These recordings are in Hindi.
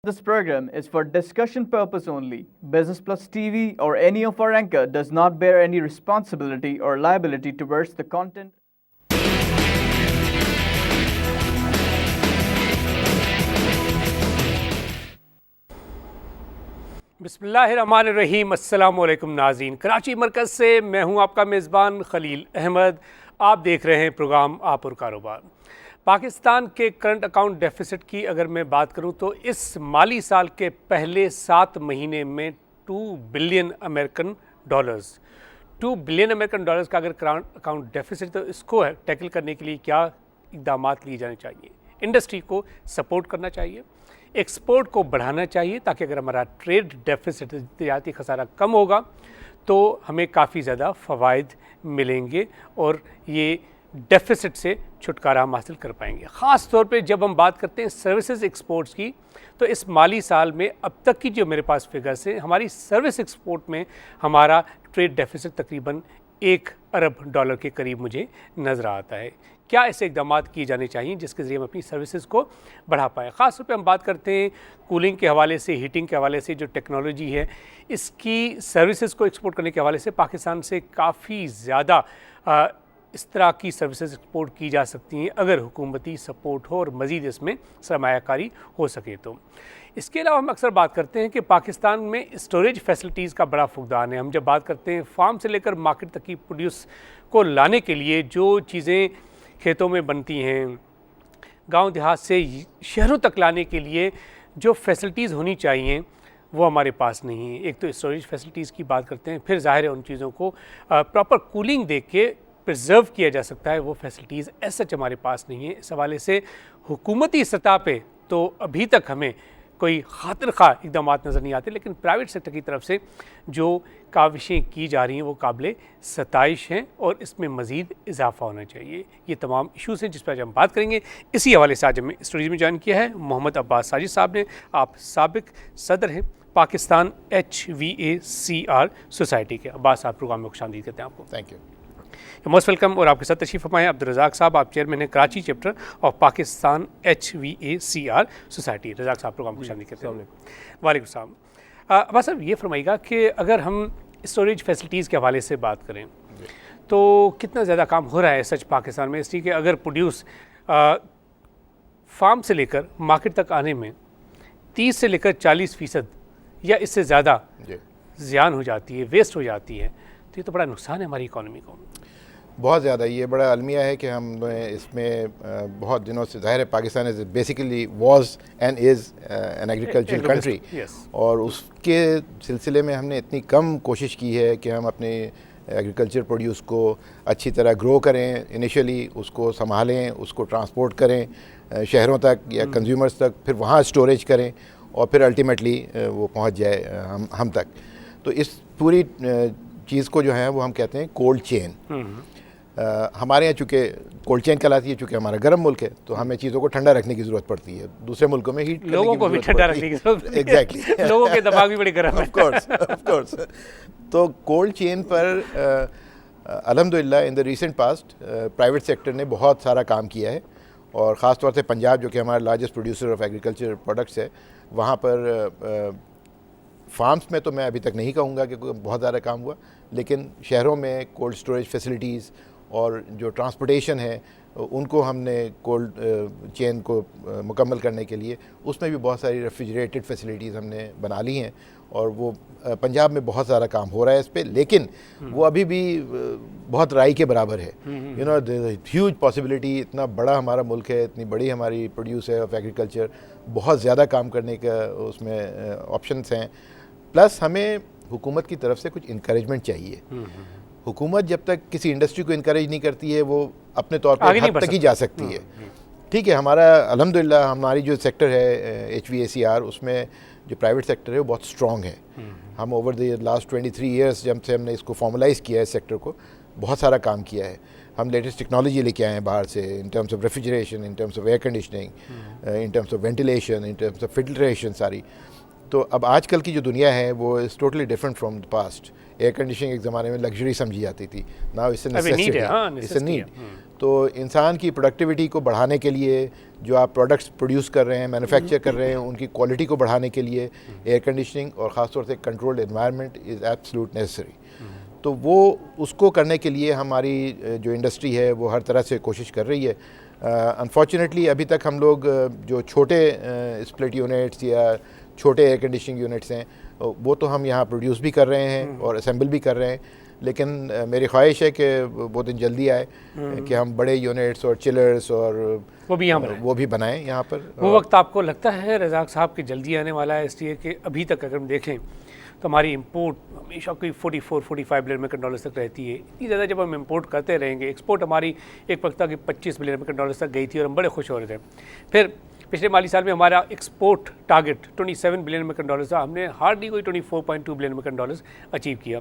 This program is for discussion purpose only. Business Plus TV or any of our anchor does not bear any responsibility or liability towards the content. बिस्मिल्लाहिर्रहमानिर्रहीम। अस्सलामु अलैकुम नाज़रीन, कराची मरकज़ से मैं हूं आपका मेज़बान खलील अहमद। आप देख रहे हैं प्रोग्राम आप और कारोबार। पाकिस्तान के करंट अकाउंट डेफिसिट की अगर मैं बात करूं तो इस माली साल के पहले 7 महीने में 2 बिलियन अमेरिकन डॉलर्स का अगर करंट अकाउंट डेफिसिट, तो इसको टैकल करने के लिए क्या इक़दाम लिए जाने चाहिए। इंडस्ट्री को सपोर्ट करना चाहिए, एक्सपोर्ट को बढ़ाना चाहिए, ताकि अगर हमारा ट्रेड डेफिसिट तजारती खसारा कम होगा तो हमें काफ़ी ज़्यादा फ़वाइद मिलेंगे और ये डेफिसिट से छुटकारा हम हासिल कर पाएंगे। ख़ास तौर पे जब हम बात करते हैं सर्विसेज एक्सपोर्ट्स की, तो इस माली साल में अब तक की जो मेरे पास फिगर्स हैं, हमारी सर्विस एक्सपोर्ट में हमारा ट्रेड डेफिसिट तकरीबन $1 अरब के करीब मुझे नज़र आता है। क्या ऐसे इक़दाम किए जाने चाहिए जिसके ज़रिए हम अपनी सर्विसेज को बढ़ा पाएँ। ख़ास तौर पे हम बात करते हैं कूलिंग के हवाले से, हीटिंग के हवाले से, जो टेक्नोलॉजी है इसकी सर्विसेज को एक्सपोर्ट करने के हवाले से पाकिस्तान से काफ़ी ज़्यादा इस तरह की सर्विसेज एक्सपोर्ट की जा सकती हैं अगर हुकूमती सपोर्ट हो और मज़ीद इसमें सरमायाकारी हो सके तो। इसके अलावा हम अक्सर बात करते हैं कि पाकिस्तान में स्टोरेज फैसिलिटीज़ का बड़ा फुकदान है। हम जब बात करते हैं फार्म से लेकर मार्केट तक की प्रोड्यूस को लाने के लिए जो चीज़ें खेतों में बनती हैं, गांव देहात से शहरों तक लाने के लिए जो फैसिलिटीज़ होनी चाहिए वो हमारे पास नहीं है। एक तो स्टोरेज फैसिलिटीज़ की बात करते हैं, फिर ज़ाहिर है उन चीज़ों को प्रॉपर कूलिंग दे के प्रिजर्व किया जा सकता है, वो फैसिलिटीज़ ऐसा हमारे पास नहीं है। इस हवाले से हुकूमती सतह पे तो अभी तक हमें कोई खातिर खा इक़दाम नज़र नहीं आते, लेकिन प्राइवेट सेक्टर की तरफ से जो काविशें की जा रही हैं वो काबिल सताइश हैं और इसमें मज़ीद इजाफ़ा होना चाहिए। ये तमाम इशूज़ हैं जिस पर आज हम बात करेंगे। इसी हवाले से आज हमें स्टोरीज में ज्वाइन किया है मोहम्मद अब्बास साजिद साहब ने। आप साबिक सदर हैं पाकिस्तान HVACR सोसाइटी के। अब्बास साहब प्रोग्राम में खुशामदीद कहते हैं आपको। Thank you, most welcome. और आपके साथ तशरीफ़ फरमाएं अब्दुल रज़ाक साहब, आप चेयरमैन हैं Karachi chapter of Pakistan HVACR society. Razzaq साहब प्रोग्राम खुश आमदीद कहते हैं। वालेकुम सलाम। अब्बास साहब ये फरमाइएगा कि अगर हम स्टोरेज फैसिलिटीज़ के हवाले से बात करें तो कितना ज़्यादा काम हो रहा है सच पाकिस्तान में, इसलिए कि अगर प्रोड्यूस फार्म से लेकर मार्केट तक आने में 30 से लेकर 40% या इससे ज़्यादा ज़ियान हो जाती है, वेस्ट हो जाती है, तो ये तो बड़ा नुकसान है हमारी इकॉनमी को। बहुत ज़्यादा। ये बड़ा अलमिया है कि हम इसमें बहुत दिनों से, ज़ाहिर है Pakistan is basically was and is an agricultural country, और उसके सिलसिले में हमने इतनी कम कोशिश की है कि हम अपने एग्रीकल्चर प्रोड्यूस को अच्छी तरह ग्रो करें, इनिशियली उसको संभालें, उसको ट्रांसपोर्ट करें शहरों तक या कंज्यूमर्स तक, फिर वहाँ स्टोरेज करें और फिर अल्टीमेटली वो पहुँच जाए हम तक। तो इस पूरी चीज़ को जो है वो हम कहते हैं कोल्ड चेन। हमारे यहाँ चूँकि कोल्ड चेन कहलाती है, चूँकि हमारा गर्म मुल्क है तो हमें चीज़ों को ठंडा रखने की ज़रूरत पड़ती है। दूसरे मुल्कों में हीट लोगों को भी ठंडा रखने की ज़रूरत है। एग्जैक्टली लोगों के दिमाग भी बड़े गर्म है। Of course. तो कोल्ड चेन पर अल्हम्दुलिल्लाह in the recent past private sector ने बहुत सारा काम किया है, और ख़ास तौर से पंजाब जो कि हमारा largest producer of agriculture products है, वहाँ पर फार्म्स में तो मैं अभी तक नहीं कहूँगा कि बहुत ज़्यादा काम हुआ, लेकिन शहरों में कोल्ड स्टोरेज फैसिलिटीज़ और जो ट्रांसपोर्टेशन है उनको हमने कोल्ड चेन को मुकम्मल करने के लिए उसमें भी बहुत सारी रेफ्रिजरेटेड फैसिलिटीज़ हमने बना ली हैं, और वो पंजाब में बहुत सारा काम हो रहा है इस पर, लेकिन वो अभी भी बहुत राई के बराबर है। यू नो, ह्यूज पॉसिबिलिटी, इतना बड़ा हमारा मुल्क है, इतनी बड़ी हमारी प्रोड्यूस है ऑफ एग्रीकल्चर, बहुत ज़्यादा काम करने का उसमें ऑप्शंस हैं। प्लस हमें हुकूमत की तरफ से कुछ इंकरेजमेंट चाहिए। हुकूमत जब तक किसी इंडस्ट्री को इंकरेज नहीं करती है वो अपने तौर पर हद तक ही जा सकती है। ठीक है, हमारा अल्हम्दुलिल्लाह हमारी जो सेक्टर है HVACR, उसमें जो प्राइवेट सेक्टर है वो बहुत स्ट्रॉन्ग है। हम ओवर द लास्ट 23 ईयर्स जब से हमने इसको फॉर्मलाइज़ किया है इस सेक्टर को, बहुत सारा काम किया है। हम लेटेस्ट टेक्नोलॉजी लेके आए हैं बाहर से, in terms of refrigeration, in terms of air conditioning, in terms of ventilation, in terms of filtration सारी। तो अब आजकल की जो दुनिया है वो is totally different from the past. Air conditioning एक ज़माने में लग्जरी समझी जाती थी, नाउ इससे नेसेसिटी, इट्स अ नीड। तो इंसान की प्रोडक्टिविटी को बढ़ाने के लिए जो आप प्रोडक्ट्स प्रोड्यूस कर रहे हैं, मैन्युफैक्चर कर रहे हैं, उनकी क्वालिटी को बढ़ाने के लिए एयर कंडीशनिंग और ख़ासतौर से controlled environment is absolute necessary. तो वो उसको करने के लिए हमारी जो इंडस्ट्री है वो हर तरह से कोशिश कर रही है। अनफॉर्चुनेटली अभी तक हम लोग जो छोटे स्प्लिट यूनिट्स या छोटे एयर कंडीशनिंग यूनिट्स हैं वो तो हम यहाँ प्रोड्यूस भी कर रहे हैं और असेंबल भी कर रहे हैं, लेकिन मेरी ख्वाहिश है कि वो दिन जल्दी आए कि हम बड़े यूनिट्स और चिलर्स और वो भी बनाएं यहाँ पर। वो वक्त आपको लगता है रज़ाक साहब कि जल्दी आने वाला है? इसलिए कि अभी तक अगर हम देखें तो हमारी इंपोर्ट हमेशा कोई 44-45 बिलियन अमेरिकन डॉलर्स तक रहती है। इतनी ज़्यादा जब हम इंपोर्ट करते रहेंगे, एक्सपोर्ट हमारी एक वक्त की 25 बिलियन अमेरिकन डॉलर्स तक गई थी और हम बड़े खुश हो रहे थे। फिर पिछले माली साल में हमारा export target 27 billion American dollars था, हमने हार्डली कोई 24.2 बिलियन अमेरिकन डॉलर्स अचीव किया।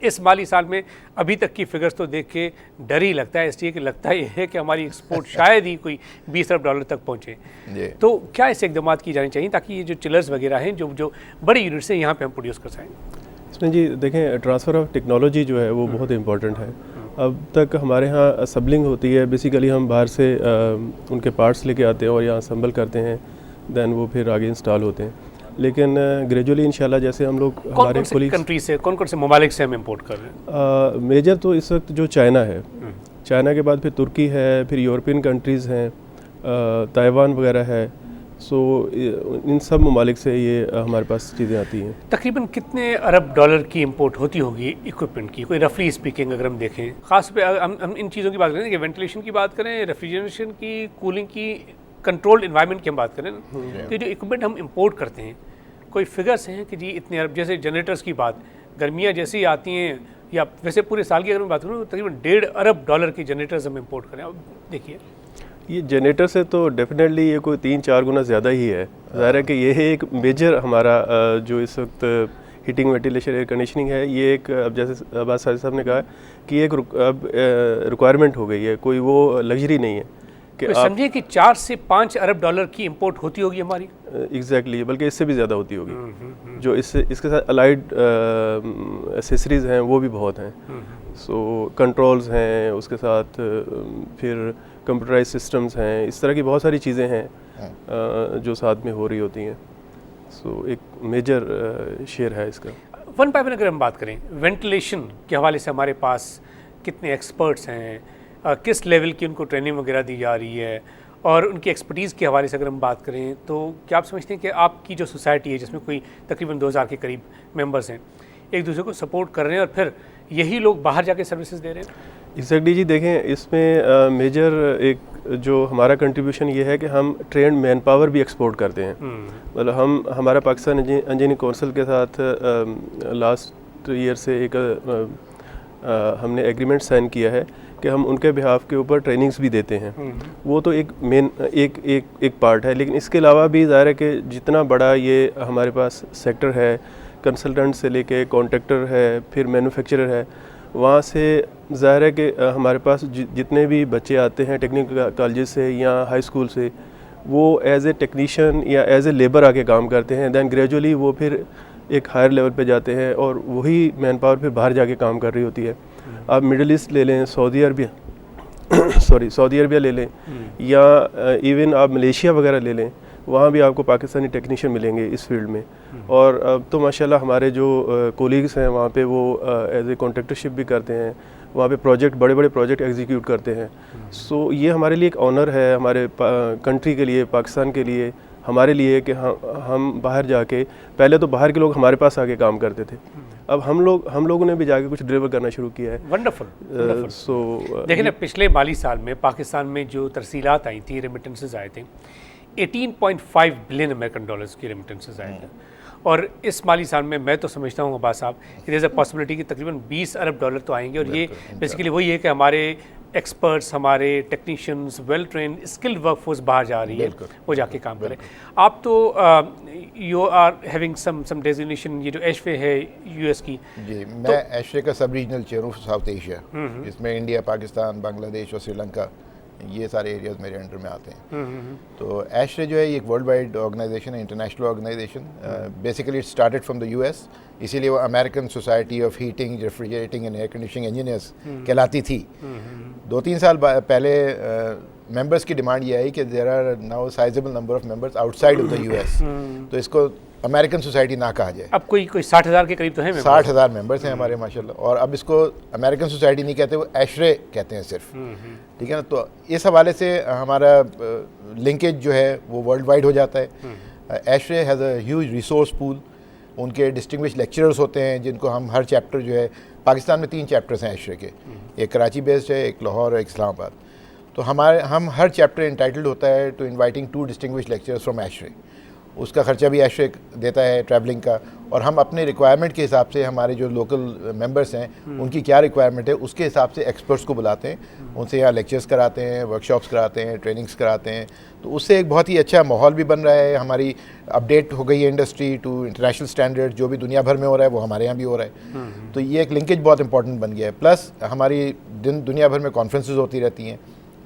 इस माली साल में अभी तक की फिगर्स तो देख के डर ही लगता है, इसलिए कि लगता ये है कि हमारी एक्सपोर्ट शायद ही कोई 20 अरब डॉलर तक पहुँचे। तो क्या ऐसे इकदाम की जानी चाहिए ताकि ये जो चिलर्स वगैरह हैं जो बड़े यूनिट्स हैं यहाँ पे हम प्रोड्यूस कर सकें? इसमें जी देखें, ट्रांसफ़र ऑफ टेक्नोलॉजी जो है वो बहुत इंपॉर्टेंट है। अब तक हमारे यहाँ असम्बलिंग होती है, बेसिकली हम बाहर से उनके पार्ट्स लेके आते हैं और यहाँ असम्बल करते हैं, दैन वो फिर आगे इंस्टॉल होते हैं। लेकिन ग्रेजुअली इंशाल्लाह जैसे हम लोग हमारे कंट्री से कौन कौन से ममालिक से हम इंपोर्ट कर रहे हैं? मेजर तो इस वक्त जो चाइना है, चाइना के बाद फिर तुर्की है, फिर यूरोपियन कंट्रीज़ हैं, ताइवान वगैरह है। सो इन सब ममालिक से ये हमारे पास चीज़ें आती हैं। तकरीबन कितने अरब डॉलर की इंपोर्ट होती होगी इक्विपमेंट की, कोई रफली स्पीकिंग अगर हम देखें? ख़ास पे हम इन चीज़ों की बात करें कि वेंटिलेशन की बात करें, रेफ्रिजरेशन की, कूलिंग की, कंट्रोल्ड इन्वायरमेंट की हम बात करें ना, तो जो इक्विपमेंट हम इंपोर्ट करते हैं कोई फिगर्स हैं कि जी इतने अरब? जैसे जनरेटर्स की बात, गर्मियाँ जैसे ही आती हैं या वैसे पूरे साल की अगर मैं बात करूँ तो तकरीबन 1.5 अरब डॉलर की जनरेटर्स हम इंपोर्ट करें। अब देखिए ये जनरेटर से तो डेफिनेटली ये कोई 3-4 गुना ज़्यादा ही है। ज़ाहिर है कि ये है एक मेजर हमारा जो इस वक्त हीटिंग, वेंटिलेशन, एयर कंडीशनिंग है, ये एक अब जैसे अब्बास साहब ने कहा कि ये एक अब रिक्वायरमेंट हो गई है, कोई वो लग्जरी नहीं है कि समझिए कि 4 से 5 अरब डॉलर की इंपोर्ट होती होगी हमारी। एग्जैक्टली, बल्कि इससे भी ज़्यादा होती होगी। जो इसके साथ अलाइड एसेसरीज़ हैं वो भी बहुत हैं। सो कंट्रोल्स हैं, उसके साथ फिर कंप्यूटराइज सिस्टम्स हैं, इस तरह की बहुत सारी चीज़ें हैं जो साथ में हो रही होती हैं। सो एक मेजर शेयर है इसका। वन बाय वन अगर हम बात करें, वेंटिलेशन के हवाले से हमारे पास कितने एक्सपर्ट्स हैं, किस लेवल की उनको ट्रेनिंग वगैरह दी जा रही है, और उनकी एक्सपर्टीज़ के हवाले से अगर हम बात करें तो क्या आप समझते हैं कि आपकी जो सोसाइटी है जिसमें कोई तकरीबन 2000 के करीब मेंबर्स हैं, एक दूसरे को सपोर्ट कर रहे हैं और फिर यही लोग बाहर जाके सर्विसेज दे रहे हैं? एग्जैक्टली जी, देखें इसमें मेजर एक जो हमारा कंट्रीब्यूशन ये है कि हम ट्रेंड मैन पावर भी एक्सपोर्ट करते हैं। मतलब हमारा पाकिस्तान इंजीनियरिंग काउंसिल के साथ लास्ट ईयर से एक हमने एग्रीमेंट साइन किया है कि हम उनके बिहाफ के ऊपर ट्रेनिंग्स भी देते हैं। वो तो एक मेन एक पार्ट है, लेकिन इसके अलावा भी ज़ाहिर है कि जितना बड़ा ये हमारे पास सेक्टर है, कंसल्टेंट से लेके कॉन्ट्रैक्टर है, फिर मैन्युफैक्चरर है, वहाँ से ज़ाहिर है कि हमारे पास जितने भी बच्चे आते हैं टेक्निकल कॉलेज से या हाई स्कूल से, वो एज ए टेक्नीशियन या एज ए लेबर आके काम करते हैं। दैन ग्रेजुअली वो फिर एक हायर लेवल पे जाते हैं और वही मैन पावर फिर बाहर जाके काम कर रही होती है। आप मिडल ईस्ट ले लें, सऊदी अरबिया ले लें, या इवन आप मलेशिया वगैरह ले लें, वहाँ भी आपको पाकिस्तानी टेक्नीशियन मिलेंगे इस फील्ड में। और अब तो माशाल्लाह हमारे जो कोलीग्स हैं वहाँ पे वो एज ए कॉन्ट्रैक्टरशिप भी करते हैं, वहाँ पे बड़े बड़े प्रोजेक्ट एग्जीक्यूट करते हैं। सो ये हमारे लिए एक ऑनर है, हमारे कंट्री के लिए, पाकिस्तान के लिए, हमारे लिए कि हम बाहर जाके, पहले तो बाहर के लोग हमारे पास आके काम करते थे, अब हम लोगों ने भी जाके कुछ डिलीवर करना शुरू किया है। वंडरफुल। सो देखिए ना, पिछले माली साल में पाकिस्तान में जो तरसीलात आई थी, रेमिटेंसेस आए थे, 18.5 बिलियन अमेरिकन डॉलर्स की रेमिटेंसेस आए थे। और इस माली साल में मैं तो समझता हूँ अब्बास साहब कि देयर इज़ अ पॉसिबिलिटी कि तकरीबन 20 अरब डॉलर तो आएंगे। और ये बेसिकली वही है कि हमारे एक्सपर्ट्स, हमारे technicians, well train skilled workforce बाहर जा रही है, वो जाके काम करें। आप तो you are having some designation, ये जो एशवे है यूएस की। जी, मैं एशवे का सब रीजनल चेयर हूँ साउथ एशिया, जिसमें इंडिया, पाकिस्तान, बांग्लादेश और श्रीलंका ये सारे एरियाज मेरे अंडर में आते हैं। तो एशरे जो है ये एक वर्ल्ड वाइड ऑर्गेनाइजेशन है, international organisation. Basically it started from the US, इसीलिए वो American society of heating, refrigerating and air conditioning engineers कहलाती थी। 2-3 साल पहले मेंबर्स की डिमांड ये आई कि there are now sizeable number of members outside of the US, तो इसको अमेरिकन सोसाइटी ना कहा जाए। अब कोई 60,000 के करीब तो है, 60,000 मेंबर्स हैं हमारे माशाल्लाह, और अब इसको अमेरिकन सोसाइटी नहीं कहते, वो एशरे कहते हैं सिर्फ, ठीक है ना। तो इस हवाले से हमारा लिंकेज जो है वो वर्ल्ड वाइड हो जाता है। ASHRAE has a huge resource pool, उनके डिस्टिंग्विश लेक्चरर्स होते हैं जिनको हम हर चैप्टर जो है, पाकिस्तान में 3 चैप्टर्स हैं एशरे के, एक कराची बेस्ड है, एक लाहौर और एक इस्लामाबाद। तो हम हर चैप्टर इंटाइटल्ड होता है to inviting 2 distinguish lecturers from ASHRAE. उसका खर्चा भी एशरे देता है ट्रैवलिंग का, और हम अपने रिक्वायरमेंट के हिसाब से हमारे जो लोकल मेंबर्स हैं उनकी क्या रिक्वायरमेंट है उसके हिसाब से एक्सपर्ट्स को बुलाते हैं, उनसे यहाँ लेक्चर्स कराते हैं, वर्कशॉप्स कराते हैं, ट्रेनिंग्स कराते हैं। तो उससे एक बहुत ही अच्छा माहौल भी बन रहा है, हमारी अपडेट हो गई है इंडस्ट्री टू इंटरनेशनल स्टैंडर्ड, जो भी दुनिया भर में हो रहा है वो हमारे यहाँ भी हो रहा है। तो ये एक लिंकेज बहुत इंपॉर्टेंट बन गया है। प्लस हमारी दुनिया भर में कॉन्फ्रेंसेस होती रहती हैं,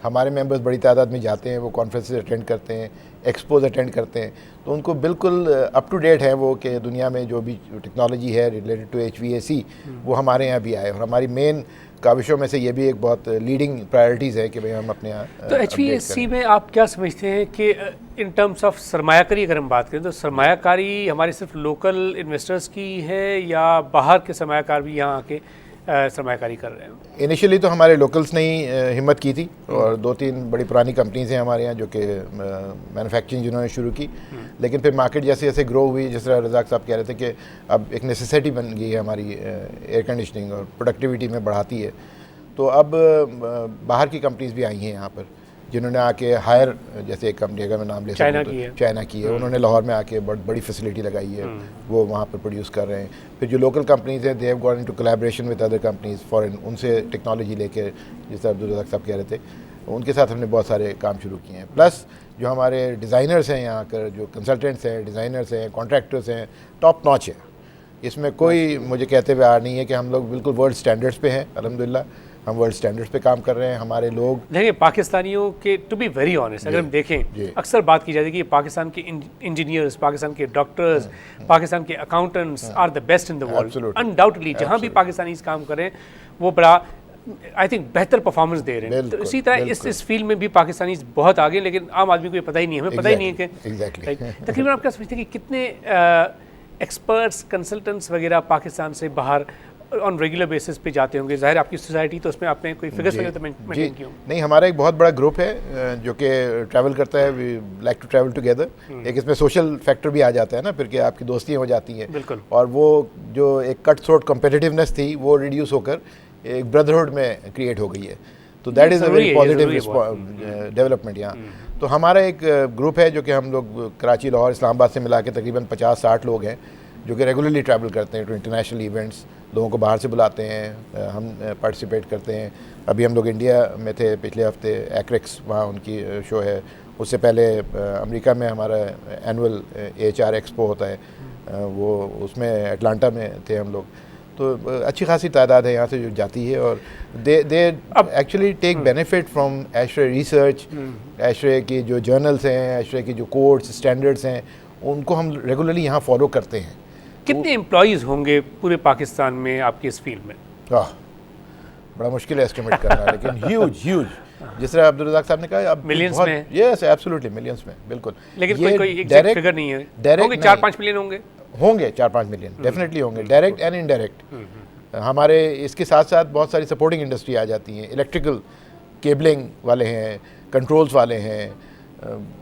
हमारे मेंबर्स बड़ी तादाद में जाते हैं, वो कॉन्फ्रेंसेस अटेंड करते हैं, एक्सपोज अटेंड करते हैं, तो उनको बिल्कुल अप टू डेट है वो कि दुनिया में जो भी टेक्नोलॉजी है रिलेटेड टू HVAC वो हमारे यहाँ भी आए। और हमारी मेन काविशों में से ये भी एक बहुत लीडिंग प्रायोरिटीज़ है कि भाई हम अपने यहाँ तो HVAC में आप क्या समझते हैं कि इन टर्म्स ऑफ सरमायाकारी अगर हम बात करें तो सरमायाकारी हमारी सिर्फ लोकल इन्वेस्टर्स की है या बाहर के सरमायाकार भी यहाँ आके सरमायाकारी कर रहे हैं? इनिशियली तो हमारे लोकल्स ने ही हिम्मत की थी, और 2-3 बड़ी पुरानी कंपनीज हैं हमारे यहाँ जो कि मैन्युफैक्चरिंग जिन्होंने शुरू की, लेकिन फिर मार्केट जैसे जैसे ग्रो हुई, जिस तरह रज़ाक साहब कह रहे थे कि अब एक नेसेसिटी बन गई है हमारी एयर कंडीशनिंग और प्रोडक्टिविटी में बढ़ाती है, तो अब बाहर की कंपनीज भी आई हैं यहाँ पर जिन्होंने आके हायर, जैसे एक कंपनी का मैं नाम ले सकता हूँ, चाइना की है, उन्होंने लाहौर में आके बहुत बड़ी फैसिलिटी लगाई है, वो वहाँ पर प्रोड्यूस कर रहे हैं। फिर जो लोकल कंपनीज हैं they have got into collaboration with other companies foreign, उनसे टेक्नोलॉजी लेके, जिस अब्दुल रज़ाक साहब कह रहे थे, उनके साथ हमने बहुत सारे काम शुरू किए हैं। प्लस जो हमारे डिज़ाइनर्स हैं यहाँ कर, जो कंसल्टेंट्स हैं, डिज़ाइनर्स हैं, कॉन्ट्रैक्टर्स हैं, टॉप नॉच है, इसमें कोई मुझे कहते हुए आ नहीं है कि हम लोग बिल्कुल वर्ल्ड स्टैंडर्ड्स पे हैं। अल्हम्दुलिल्लाह हम वर्ल्ड स्टैंडर्ड्स पे काम कर रहे हैं। हमारे लोग देखिए पाकिस्तानियों के, टू बी वेरी ऑनेस्ट, अगर हम देखें अक्सर बात की जाती है कि पाकिस्तान के इंजीनियर्स, पाकिस्तान के डॉक्टर्स, पाकिस्तान के accountants are the best in the world. Undoubtedly जहाँ भी पाकिस्तानीज काम करें वो बड़ा आई थिंक बेहतर परफॉर्मेंस दे रहे हैं। तो इसी तरह इस फील्ड में भी पाकिस्तानी बहुत आगे, लेकिन आम आदमी को ये पता ही नहीं है, हमें पता ही नहीं है कि तकरीबन आप क्या समझते हैं कि कितने एक्सपर्ट्स, कंसल्टेंट्स वगैरह पाकिस्तान से बाहर ऑन रेगुलर बेसिस पे जाते होंगे? ज़ाहिर आपकी सोसाइटी तो उसमें आपने कोई फिगर्स वगैरह तो मेंटेन किए होंगे? नहीं, हमारा एक बहुत बड़ा ग्रुप है जो कि ट्रैवल करता है, we like to travel together. एक इसमें सोशल फैक्टर भी आ जाता है ना, फिर कि आपकी दोस्तियाँ हो जाती हैं, बिल्कुल, और वो जो एक कट थ्रोट कॉम्पिटिटिवनेस थी वो रिड्यूस होकर एक ब्रदरहुड में क्रिएट हो गई है। तो that is a very positive development यहाँ। तो हमारा एक ग्रुप है जो कि हम लोग कराची, लाहौर, इस्लामाबाद से मिला के तकरीबन 50-60 लोग हैं जो कि रेगुलरली ट्रैवल करते हैं टू इंटरनेशनल इवेंट्स, लोगों को बाहर से बुलाते हैं, हम पार्टिसिपेट करते हैं। अभी हम लोग इंडिया में थे पिछले हफ्ते, एक्रिक्स वहाँ उनकी शो है, उससे पहले अमेरिका में हमारा एनुअल AHR एक्सपो होता है, वो उसमें अटलांटा में थे हम लोग। तो अच्छी खासी तादाद है यहाँ से जो जाती है, और they actually take benefit from ASHRAE research. ASHRAE की जो जर्नल्स हैं, एशरे की जो कोड्स, स्टैंडर्ड्स हैं, उनको हम रेगुलरली यहाँ फॉलो करते हैं। कितने एम्प्लॉयज़ होंगे पूरे पाकिस्तान में आपकी इस फील्ड में? बड़ा मुश्किल है एस्टिमेट करना, लेकिन ह्यूज जिस तरह अब्दुल रज़ाक साहब ने कहा, अब मिलियंस में। यस, एब्सोल्युटली मिलियंस में, बिल्कुल। लेकिन कोई एग्जैक्ट फिगर नहीं है, होंगे 4-5 मिलियन होंगे 4-5 मिलियन डेफिनेटली होंगे, डायरेक्ट एंड इनडायरेक्ट। हमारे इसके साथ साथ बहुत सारी सपोर्टिंग इंडस्ट्री आ जाती हैं, इलेक्ट्रिकल केबलिंग वाले हैं, कंट्रोल्स वाले हैं,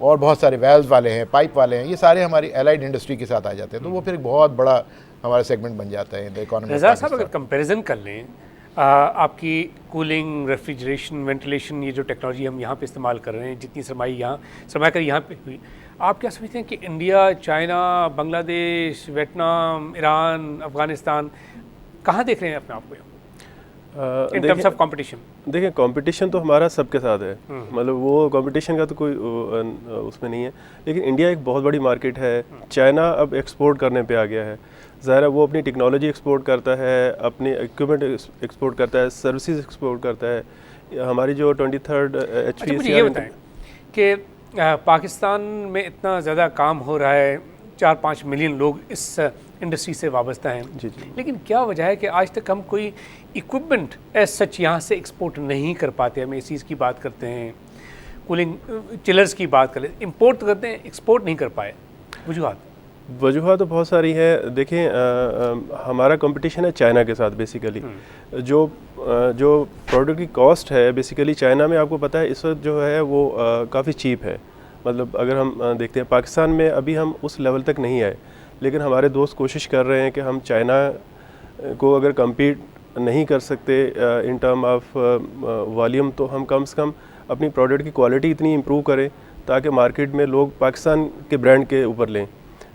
और बहुत सारे वेल्व वाले हैं, पाइप वाले हैं, ये सारे हमारी एलाइड इंडस्ट्री के साथ आ जाते हैं। तो वो फिर एक बहुत बड़ा हमारा सेगमेंट बन जाता है इन द इकोनॉमी। रज़ा साहब, अगर कंपैरिजन कर लें आपकी कूलिंग, रेफ्रिजरेशन, वेंटिलेशन, ये जो टेक्नोलॉजी हम यहाँ पे इस्तेमाल कर रहे हैं, जितनी सरमायाकारी यहाँ पे हुई, आप क्या समझते हैं कि India, China, Bangladesh, Vietnam, Iran, Afghanistan कहाँ देख रहे हैं अपने आप को इन टर्म्स ऑफ कंपटीशन? देखिए, कंपटीशन तो हमारा सबके साथ है, मतलब वो कंपटीशन का तो कोई उसमें नहीं है, लेकिन इंडिया एक बहुत बड़ी मार्केट है। चाइना अब एक्सपोर्ट करने पे आ गया है, ज़ाहिर है वो अपनी टेक्नोलॉजी एक्सपोर्ट करता है, अपनी इक्विपमेंट एक्सपोर्ट करता है, सर्विसेज एक्सपोर्ट करता है। हमारी जो 23rd अच्छा, HP मुझे ये बताएं कि पाकिस्तान में इतना ज़्यादा काम हो रहा है, 4-5 मिलियन लोग इस इंडस्ट्री से वाबस्ता हैं, जी जी। लेकिन क्या वजह है कि आज तक हम कोई इक्विपमेंट एज सच यहाँ से एक्सपोर्ट नहीं कर पाते? हम एसीज़ की बात करते हैं, कूलिंग चिलर्स की बात करें, इंपोर्ट करते हैं, एक्सपोर्ट नहीं कर पाए, वजूहत तो बहुत सारी है। देखें हमारा कंपटीशन है चाइना के साथ बेसिकली। जो प्रोडक्ट की कॉस्ट है बेसिकली चाइना में आपको पता है इस वक्त जो है वो काफ़ी चीप है। मतलब अगर हम देखते हैं पाकिस्तान में अभी हम उस लेवल तक नहीं आए, लेकिन हमारे दोस्त कोशिश कर रहे हैं कि हम चाइना को अगर कम्पीट नहीं कर सकते इन टर्म ऑफ वॉल्यूम, तो हम कम से कम अपनी प्रोडक्ट की क्वालिटी इतनी इम्प्रूव करें ताकि मार्केट में लोग पाकिस्तान के ब्रांड के ऊपर लें।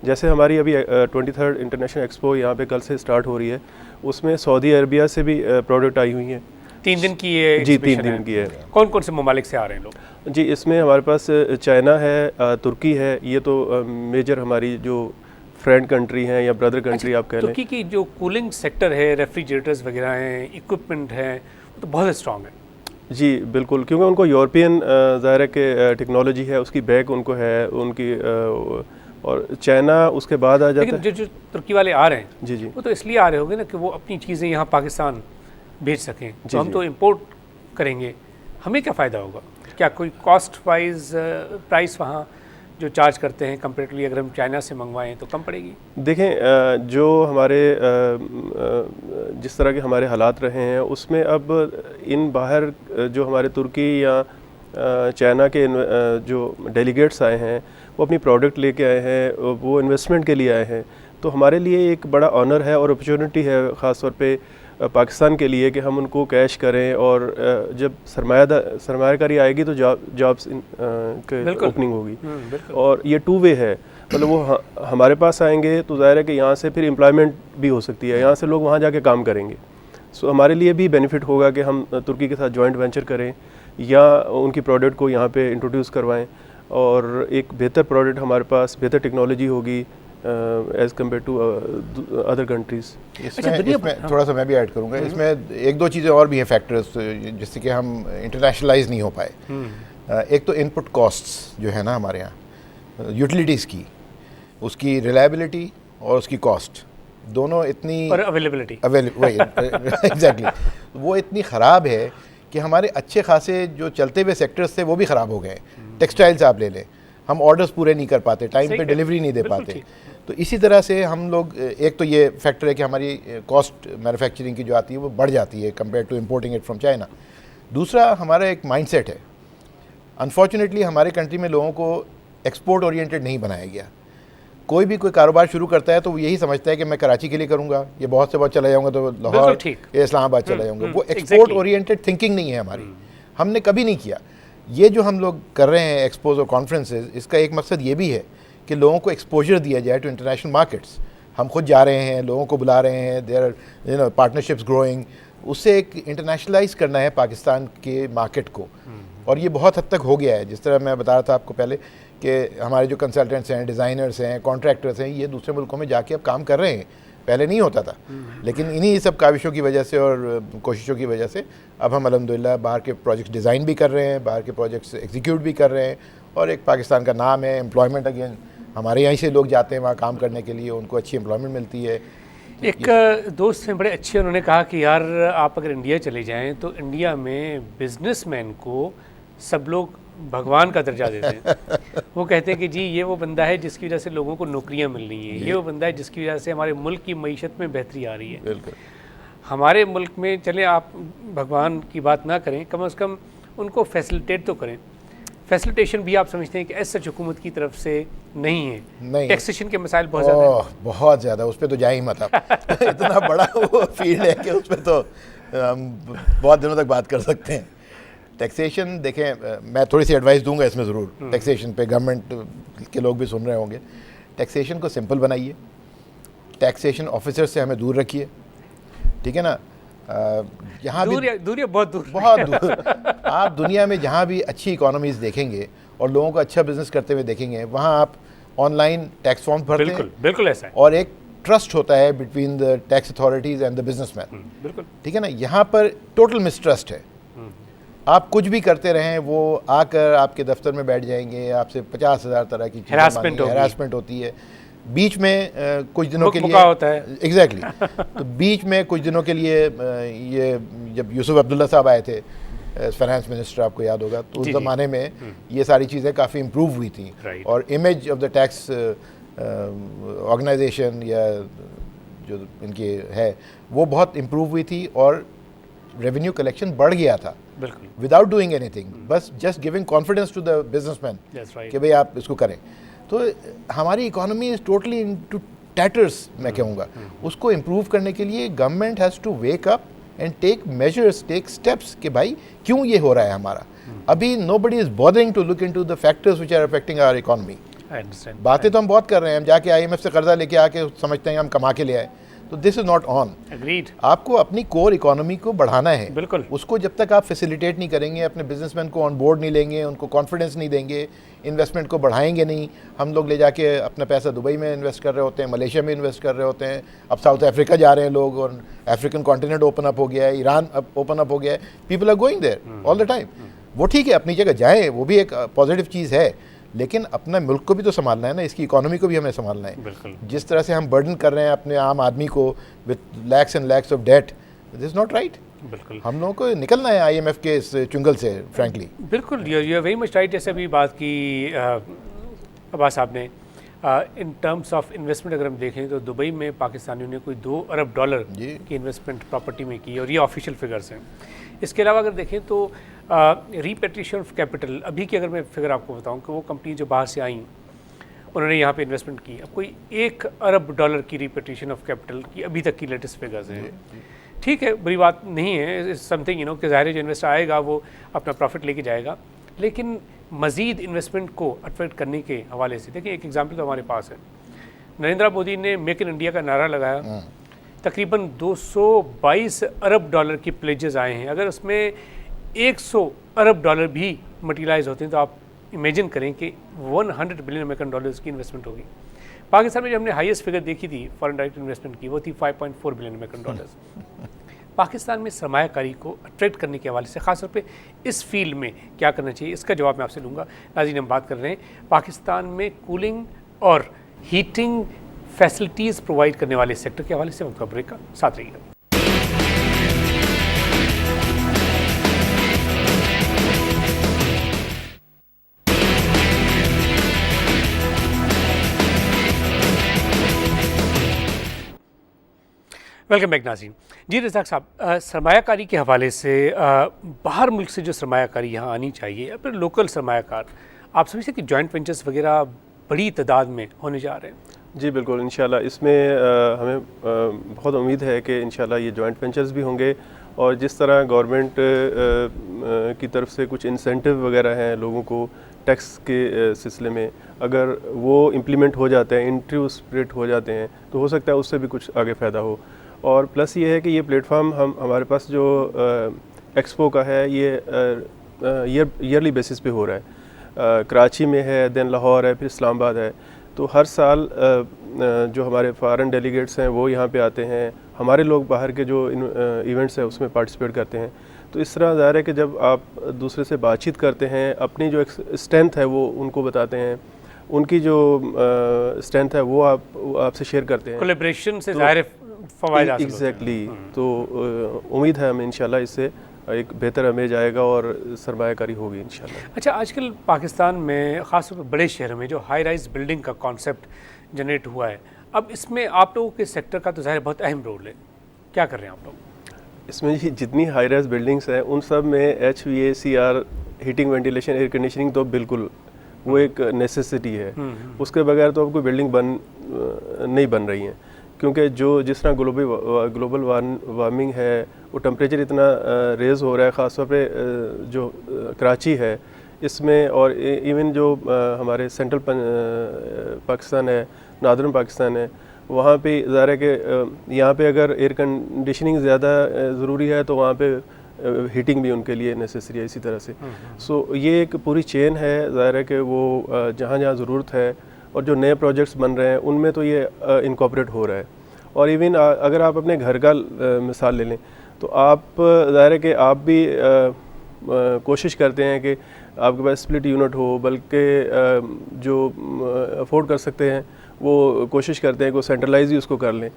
जैसे हमारी अभी 23rd इंटरनेशनल एक्सपो यहाँ पे कल से स्टार्ट हो रही है, उसमें सऊदी अरबिया से भी प्रोडक्ट आई हुई हैं। 3 दिन की ये जी 3 दिन की है। कौन कौन से ममालिक से आ रहे हैं लोग? जी इसमें हमारे पास चाइना है, तुर्की है, ये तो मेजर हमारी जो फ्रेंड कंट्री हैं या ब्रदर कंट्री आप कह लें। तुर्की की जो कूलिंग सेक्टर है, रेफ्रिजरेटर्स वगैरह हैं, इक्विपमेंट है, वो तो बहुत स्ट्रॉन्ग है। जी बिल्कुल, क्योंकि उनको यूरोपियन ज़ाहिर है कि टेक्नोलॉजी है, उसकी बैक उनको है उनकी, और चाइना उसके बाद आ जाता है। लेकिन जो तुर्की वाले आ रहे हैं जी जी, वो तो इसलिए आ रहे होंगे ना कि वो अपनी चीज़ें यहाँ पाकिस्तान भेज सकें, तो हम तो इम्पोर्ट करेंगे, हमें क्या फ़ायदा होगा? क्या कोई कॉस्ट वाइज प्राइस वहाँ जो चार्ज करते हैं कंपेरेटिवली अगर हम चाइना से मंगवाएं तो कम पड़ेगी? देखें जो हमारे जिस तरह के हमारे हालात रहे हैं उसमें अब इन बाहर जो हमारे तुर्की या चाइना के जो डेलीगेट्स आए हैं वो अपनी प्रोडक्ट लेके आए हैं, वो इन्वेस्टमेंट के लिए आए हैं, तो हमारे लिए एक बड़ा ऑनर है और अपॉर्चुनिटी है ख़ास तौर पे पाकिस्तान के लिए कि हम उनको कैश करें, और जब सरमायाकारी आएगी तो जॉब्स ओपनिंग होगी। और ये 2 वे है, मतलब वो हमारे पास आएंगे तो ज़ाहिर है कि यहाँ से फिर एम्प्लॉयमेंट भी हो सकती है, यहाँ से लोग वहाँ जाके काम करेंगे। सो हमारे लिए भी बेनिफिट होगा कि हम तुर्की के साथ जॉइंट वेंचर करें या उनकी प्रोडक्ट को यहाँ पे इंट्रोड्यूस करवाएं, और एक बेहतर प्रोडक्ट हमारे पास, बेहतर टेक्नोलॉजी होगी as compare to other countries. इसमें थोड़ा सा मैं भी ऐड करूँगा, इसमें 1-2 चीज़ें और भी हैं फैक्टर्स जिससे कि हम इंटरनेशनलाइज नहीं हो पाए। एक तो इनपुट कॉस्ट्स जो है ना हमारे यहाँ यूटिलिटीज़ की, उसकी रिलायबिलिटी और उसकी कॉस्ट दोनों इतनी, और अवेलेबिलिटी एग्जैक्टली वो इतनी ख़राब है कि हमारे अच्छे खासे जो चलते हुए सेक्टर्स थे वो भी ख़राब हो गए। टेक्सटाइल्स आप ले लें, हम ऑर्डर्स पूरे नहीं कर पाते, टाइम पे डिलीवरी नहीं दे पाते। तो इसी तरह से हम लोग, एक तो ये फैक्टर है कि हमारी कॉस्ट मैन्युफैक्चरिंग की जो आती है वो बढ़ जाती है compare to importing it from China. दूसरा हमारा एक माइंडसेट है, अनफॉर्चुनेटली हमारे कंट्री में लोगों को एक्सपोर्ट ओरिएंटेड नहीं बनाया गया। कोई भी कोई कारोबार शुरू करता है तो वो यही समझता है कि मैं कराची के लिए करूँगा, ये बहुत से बहुत चला जाऊँगा तो लाहौर या इस्लामाबाद चला जाऊँगा। वो एक्सपोर्ट ओरिएंटेड थिंकिंग नहीं है हमारी, हमने कभी नहीं किया। ये जो हम लोग कर रहे हैं एक्सपोज और कॉन्फ्रेंसेज, इसका एक मकसद ये भी है कि लोगों को एक्सपोजर दिया जाए टू इंटरनेशनल मार्केट्स। हम खुद जा रहे हैं, लोगों को बुला रहे हैं, देयर आर पार्टनरशिप्स ग्रोइंग, उससे एक इंटरनेशनलाइज करना है पाकिस्तान के मार्केट को। और ये बहुत हद तक हो गया है, जिस तरह मैं बता रहा था आपको पहले कि हमारे जो कंसल्टेंट्स हैं, डिज़ाइनर्स हैं, कॉन्ट्रैक्टर्स हैं, ये दूसरे मुल्कों में जाके अब काम कर रहे हैं। पहले नहीं होता था, लेकिन इन्हीं सब काविशों की वजह से और कोशिशों की वजह से अब हम अल्हम्दुलिल्लाह बाहर के प्रोजेक्ट्स डिज़ाइन भी कर रहे हैं, बाहर के प्रोजेक्ट्स एग्जीक्यूट भी कर रहे हैं, और एक पाकिस्तान का नाम है। एम्प्लॉयमेंट अगेन हमारे यहीं से लोग जाते हैं वहाँ काम करने के लिए, उनको अच्छी एम्प्लॉयमेंट मिलती है। एक दोस्त हैं बड़े अच्छे, उन्होंने कहा कि यार आप अगर इंडिया चले जाएँ तो इंडिया में बिजनेसमैन को सब लोग भगवान का दर्जा देते हैं। वो कहते हैं कि जी ये वो बंदा है जिसकी वजह से लोगों को नौकरियां मिल रही हैं, ये वो बंदा है जिसकी वजह से हमारे मुल्क की मईशत में बेहतरी आ रही है। बिल्कुल, हमारे मुल्क में चले आप भगवान की बात ना करें, कम से कम उनको फैसिलिटेट तो करें। फैसिलिटेशन भी आप समझते हैं कि ऐसा हुकूमत की तरफ से नहीं है? नहीं, टैक्सेशन के मसाइल बहुत ज़्यादा हैं। बहुत ज़्यादा, उस पर तो जा ही मत आप। इतना बड़ा वो फील्ड है कि उस पर तो हम बहुत दिनों तक बात कर सकते हैं। टैक्सेशन देखें, मैं थोड़ी सी एडवाइस दूंगा इसमें ज़रूर, टैक्सेशन पे गवर्नमेंट के लोग भी सुन रहे होंगे। टैक्सेशन को सिंपल बनाइए, टैक्सेशन ऑफिसर से हमें दूर रखिए, ठीक है ना। यहाँ दूर बहुत दूर। आप दुनिया में जहाँ भी अच्छी इकोनॉमीज़ देखेंगे और लोगों को अच्छा बिजनेस करते हुए देखेंगे, वहाँ आप ऑनलाइन टैक्स फॉर्म भरते हैं, बिल्कुल ऐसा है, और एक ट्रस्ट होता है between the tax authorities and the businessman, बिल्कुल, ठीक है ना। यहाँ पर टोटल मिसट्रस्ट है। आप कुछ भी करते रहें, वो आकर आपके दफ्तर में बैठ जाएंगे, आपसे 50,000 तरह की हैरासमेंट होती है। बीच में कुछ दिनों के लिए होता है एग्जैक्टली तो बीच में कुछ दिनों के लिए ये जब यूसुफ अब्दुल्ला साहब आए थे फाइनेंस मिनिस्टर, आपको याद होगा, तो उस ज़माने में ये सारी चीज़ें काफ़ी इम्प्रूव हुई थी और image of the tax organisation या जो इनकी है वो बहुत इम्प्रूव हुई थी और रेवेन्यू कलेक्शन बढ़ गया था विदाउट डूइंग एनीथिंग, बस just giving confidence to the businessman कि भाई आप इसको करें। तो हमारी economy is totally into tatters, मैं कहूँगा। उसको इम्प्रूव करने के लिए government has to wake up and take measures, take steps कि भाई क्यों ये हो रहा है हमारा। अभी nobody is bothering to look into the factors which are affecting our economy. बातें तो हम बहुत कर रहे हैं, हम जाके IMF से कर्जा लेके आके समझते हैं हम कमा के ले आए, तो this is not on. Agreed. आपको अपनी कोर इकोनॉमी को बढ़ाना है, बिल्कुल। उसको जब तक आप फैसिलिटेट नहीं करेंगे, अपने बिजनेसमैन को ऑन बोर्ड नहीं लेंगे, उनको कॉन्फिडेंस नहीं देंगे, इन्वेस्टमेंट को बढ़ाएंगे नहीं। हम लोग ले जाके अपना पैसा दुबई में इन्वेस्ट कर रहे होते हैं, मलेशिया में इन्वेस्ट कर रहे होते हैं, अब साउथ अफ्रीका जा रहे हैं लोग, और अफ्रीकन कॉन्टिनेंट ओपन अप हो गया है, ईरान अब ओपन अप हो गया है, people are going there all the time. वो ठीक है, अपनी जगह जाएँ, वो भी एक पॉजिटिव चीज़ है, लेकिन अपना मुल्क को भी तो संभालना है ना, इसकी इकोनॉमी को भी हमें संभालना है। जिस तरह से हम बर्डन कर रहे हैं अपने आम आदमी को with lakhs and lakhs of debt, this is not right. बिल्कुल, हम लोगों को निकलना है IMF के इस चुंगल से, फ्रैंकली। बिल्कुल, you are very much right. जैसे अभी बात की अब्बास साहब ने, इन टर्म्स ऑफ इन्वेस्टमेंट अगर हम देखें तो दुबई में पाकिस्तानियों ने कोई $2 अरब की इन्वेस्टमेंट प्रॉपर्टी में की, और ये ऑफिशियल फिगर्स हैं। इसके अलावा अगर देखें तो रिपेट्रिएशन ऑफ कैपिटल, अभी की अगर मैं फिगर आपको बताऊं कि वो कंपनी जो बाहर से आई उन्होंने यहाँ पे इन्वेस्टमेंट की, अब कोई $1 अरब की रिपेट्रिएशन ऑफ कैपिटल की अभी तक की लेटेस्ट फिगर्स हैं। ठीक है, बुरी बात नहीं है, समथिंग कि ज़ाहिर जो इन्वेस्टर आएगा वो अपना प्रॉफिट लेके जाएगा, लेकिन मज़ीद इन्वेस्टमेंट को अट्रैक्ट करने के हवाले से देखिए, एक एग्जांपल तो हमारे पास है। नरेंद्र मोदी ने मेक इन इंडिया का नारा लगाया, तकरीबन $222 अरब की प्लेजेस आए हैं। अगर उसमें $100 अरब भी मटीरियलाइज होते हैं तो आप इमेजिन करें कि $100 बिलियन अमेरिकन की इन्वेस्टमेंट होगी। पाकिस्तान में जो हमने हाईएस्ट फिगर देखी थी फॉरेन डायरेक्ट इन्वेस्टमेंट की, वो थी $5.4 बिलियन अमेरिकन। पाकिस्तान में सरमायाकारी को अट्रैक्ट करने के हवाले से ख़ासतौर पे इस फील्ड में क्या करना चाहिए, इसका जवाब मैं आपसे लूँगा। नाज़रीन, हम बात कर रहे हैं पाकिस्तान में कूलिंग और हीटिंग फैसिलिटीज़ प्रोवाइड करने वाले सेक्टर के हवाले से। हम खबरें का साथ रहिएगा। वेलकम बैक नाज़रीन। जी रज़ाक साहब, सरमायाकारी के हवाले से बाहर मुल्क से जो सरमायाकारी यहाँ आनी चाहिए या फिर लोकल सरमायाकार, आप समझते हैं कि जॉइंट वेंचर्स वगैरह बड़ी तादाद में होने जा रहे हैं? जी बिल्कुल, इंशाल्लाह इसमें हमें बहुत उम्मीद है कि इंशाल्लाह ये जॉइंट वेंचर्स भी होंगे, और जिस तरह गवर्नमेंट की तरफ से कुछ इंसेंटिव वगैरह हैं लोगों को टैक्स के सिलसिले में, अगर वो इम्प्लीमेंट हो जाते हैं, इंट्रूस्प्रेट हो जाते हैं, तो हो सकता है उससे भी कुछ आगे फ़ायदा हो। और प्लस ये है कि ये प्लेटफॉर्म हमारे पास जो एक्सपो का है ये ईयरली बेसिस पे हो रहा है। कराची में है, देन लाहौर है, फिर इस्लामाबाद है। तो हर साल जो हमारे फॉरेन डेलीगेट्स हैं वो यहाँ पे आते हैं, हमारे लोग बाहर के जो इवेंट्स हैं उसमें पार्टिसिपेट करते हैं। तो इस तरह ज़ाहिर है कि जब आप दूसरे से बातचीत करते हैं, अपनी जो स्ट्रेंथ है वो उनको बताते हैं, उनकी जो स्ट्रेंथ है वो आपसे शेयर करते हैं, कोलैबोरेशन से ज़ाहिर फ़वाइद हासिल होते हैं। एग्जैक्टली। तो उम्मीद है हमें इंशाल्लाह इससे एक बेहतर इमेज आएगा और सरमायाकारी होगी इंशाल्लाह। अच्छा, आजकल पाकिस्तान में ख़ासतौर पर बड़े शहरों में जो हाई राइज बिल्डिंग का कॉन्सेप्ट जनरेट हुआ है, अब इसमें आप लोगों के सेक्टर का तो ज़ाहिर बहुत अहम रोल है, क्या कर रहे हैं आप लोग इसमें? जितनी हाई राइज बिल्डिंग्स हैं उन सब में HVAC heating, ventilation, air conditioning तो बिल्कुल वो एक नेसेसिटी है। उसके बगैर तो अब कोई बिल्डिंग नहीं बन रही हैं, क्योंकि जिस तरह ग्लोबल वार्मिंग है, वो टेम्परेचर इतना रेज़ हो रहा है, ख़ासतौर पे जो कराची है इसमें, और इवन जो हमारे सेंट्रल पाकिस्तान है, नादरन पाकिस्तान है, वहाँ पे ज़ाहिर है कि यहाँ पे अगर एयर कंडीशनिंग ज़्यादा ज़रूरी है तो वहाँ पे हीटिंग भी उनके लिए नेसेसरी है इसी तरह से। सो ये एक पूरी चेन है, ज़ाहिर है कि वो जहाँ जहाँ ज़रूरत है और जो नए प्रोजेक्ट्स बन रहे हैं उनमें तो ये इनकॉर्पोरेट हो रहा है। और इवन अगर आप अपने घर का मिसाल ले लें तो आप ज़ाहिर है कि आप भी कोशिश करते हैं कि आपके पास स्प्लिट यूनिट हो, बल्कि जो अफोर्ड कर सकते हैं वो कोशिश करते हैं कि वो सेंट्रलाइज ही उसको कर लें,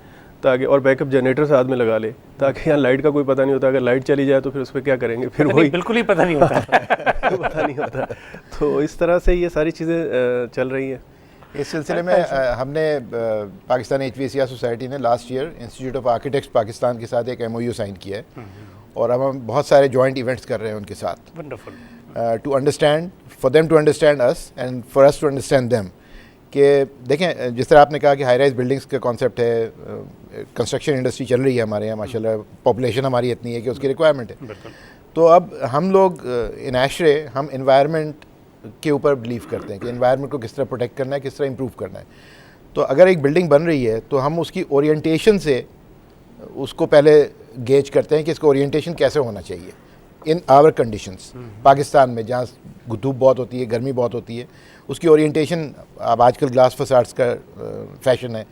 ताकि और बैकअप जनरेटर साथ में लगा ले, ताकि यहाँ लाइट का कोई पता नहीं होता। अगर लाइट चली जाए तो फिर उस पर क्या करेंगे, फिर वही बिल्कुल ही पता नहीं होता पता नहीं होता। तो इस तरह से ये सारी चीज़ें चल रही हैं। इस सिलसिले में हमने पाकिस्तान HVACR सोसाइटी ने last year institute of architects Pakistan के साथ एक MOU साइन किया है, और अब हम बहुत सारे जॉइंट इवेंट्स कर रहे हैं उनके साथ, wonderful, to understand, for them to understand us and for us to understand them. कि देखें, जिस तरह आपने कहा कि हाई राइज बिल्डिंग्स का कॉन्सेप्ट है, कंस्ट्रक्शन इंडस्ट्री चल रही है हमारे यहाँ माशाल्लाह, पॉपुलेशन हमारी इतनी है कि उसकी रिक्वायरमेंट है। तो अब हम लोग इन ASHRAE हम इन्वायरमेंट के ऊपर बिलीव करते हैं कि इन्वायरमेंट को किस तरह प्रोटेक्ट करना है, किस तरह इम्प्रूव करना है। तो अगर एक बिल्डिंग बन रही है तो हम उसकी ओरिएंटेशन से उसको पहले गेज करते हैं कि इसका ओरिएंटेशन कैसे होना चाहिए इन आवर कंडीशंस। पाकिस्तान में जहाँ धूप बहुत होती है, गर्मी बहुत होती है, उसकी ओरिएंटेशन, अब आजकल ग्लास फसाड्स का फैशन है,